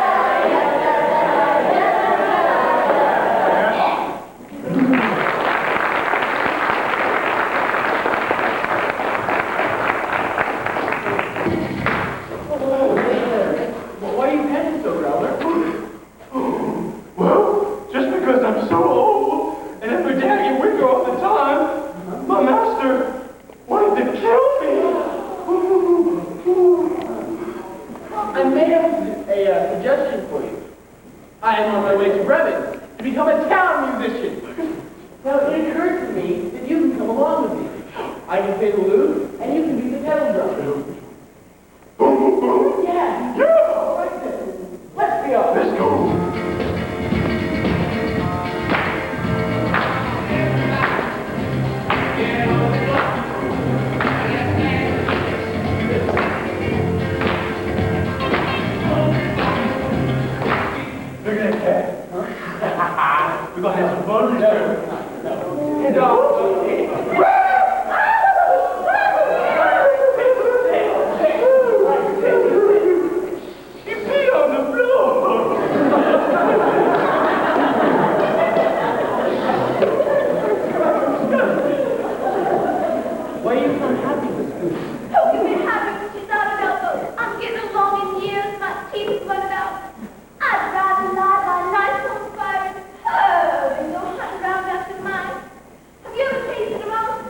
Why are you panting so, Growler? Well, just because I'm so old, and every day I get weaker all the time, my master wanted to kill me. I made a suggestion for you. I am on my way to Bremen to become a town musician. Now it occurred to me that you can come along with me. I can play the lute and you can be the kettle drum. Yeah. All right then. Let's be off. Let's go. Look at that cat. We're gonna have some fun. He peed on the floor. Why are you so happy with Scooter? Who can be happy when she's out of elbow? I'm getting along in years, my teeth went out. I'd rather lie by night on fire and go hunt around after mine. Have you ever tasted a mouse?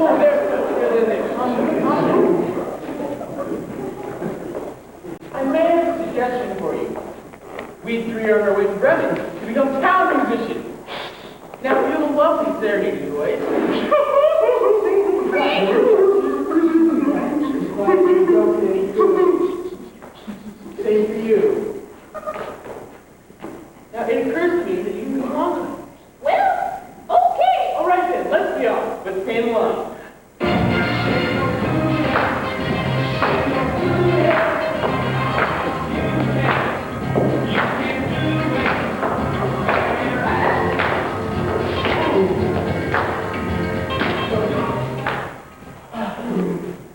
Oh, there. I may have a suggestion for you. We three are on our way to Bremen to become town musicians. Now, you have a lovely serenading voice. Same for you. Now, it occurs to me that you can come on. Well, okay. All right then, let's be off. Let's stay in line.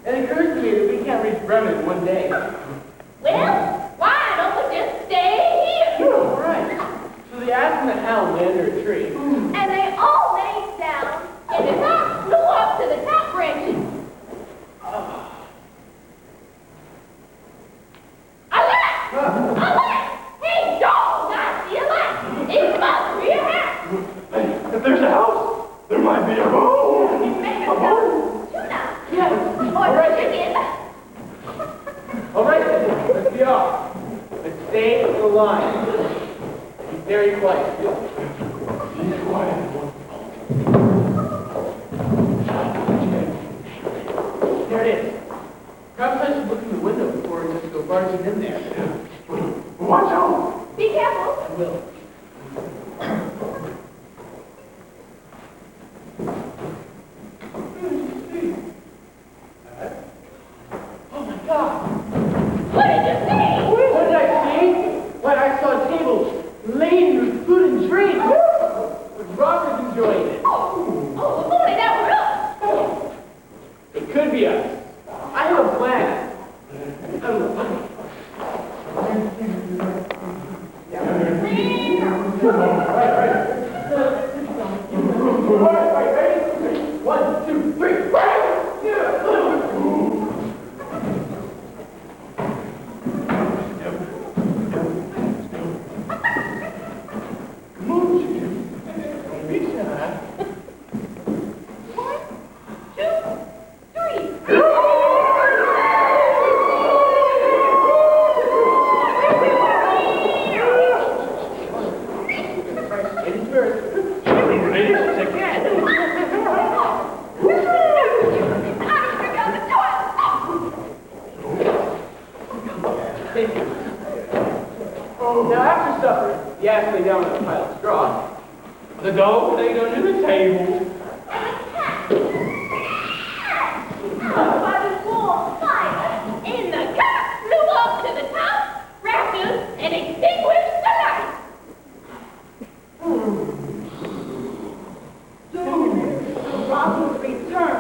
It occurs to me that we can't reach Bremen one day. Well, why don't we just stay here? All right. So the ass and the hound lay under a tree. And they all laid down, and the top flew up to the top branches. A light! Hey, dog, I see a light. It must be a house. If there's a house, there might be a bone. Maybe some tuna. Yes. Or chicken. All right then, let's be off. Let's stay in the line. Be very quiet. Be quiet. There it is. Perhaps I should look in the window before I just go barging in there. Watch out. Be careful. I will. Oh my God! What did you say? What did I see? Why, I saw tables laden with food and drink. But Robert's enjoying it. Oh, if only that were us. It could be us. I have a plan. Right, ready? 1, 2, 3, Now, after supper, the ass lay down on a pile of straw. The dog laid under the table. By the wall fire, and the cat flew up to the top, wrapped us, and extinguished the light. So, Robert returned.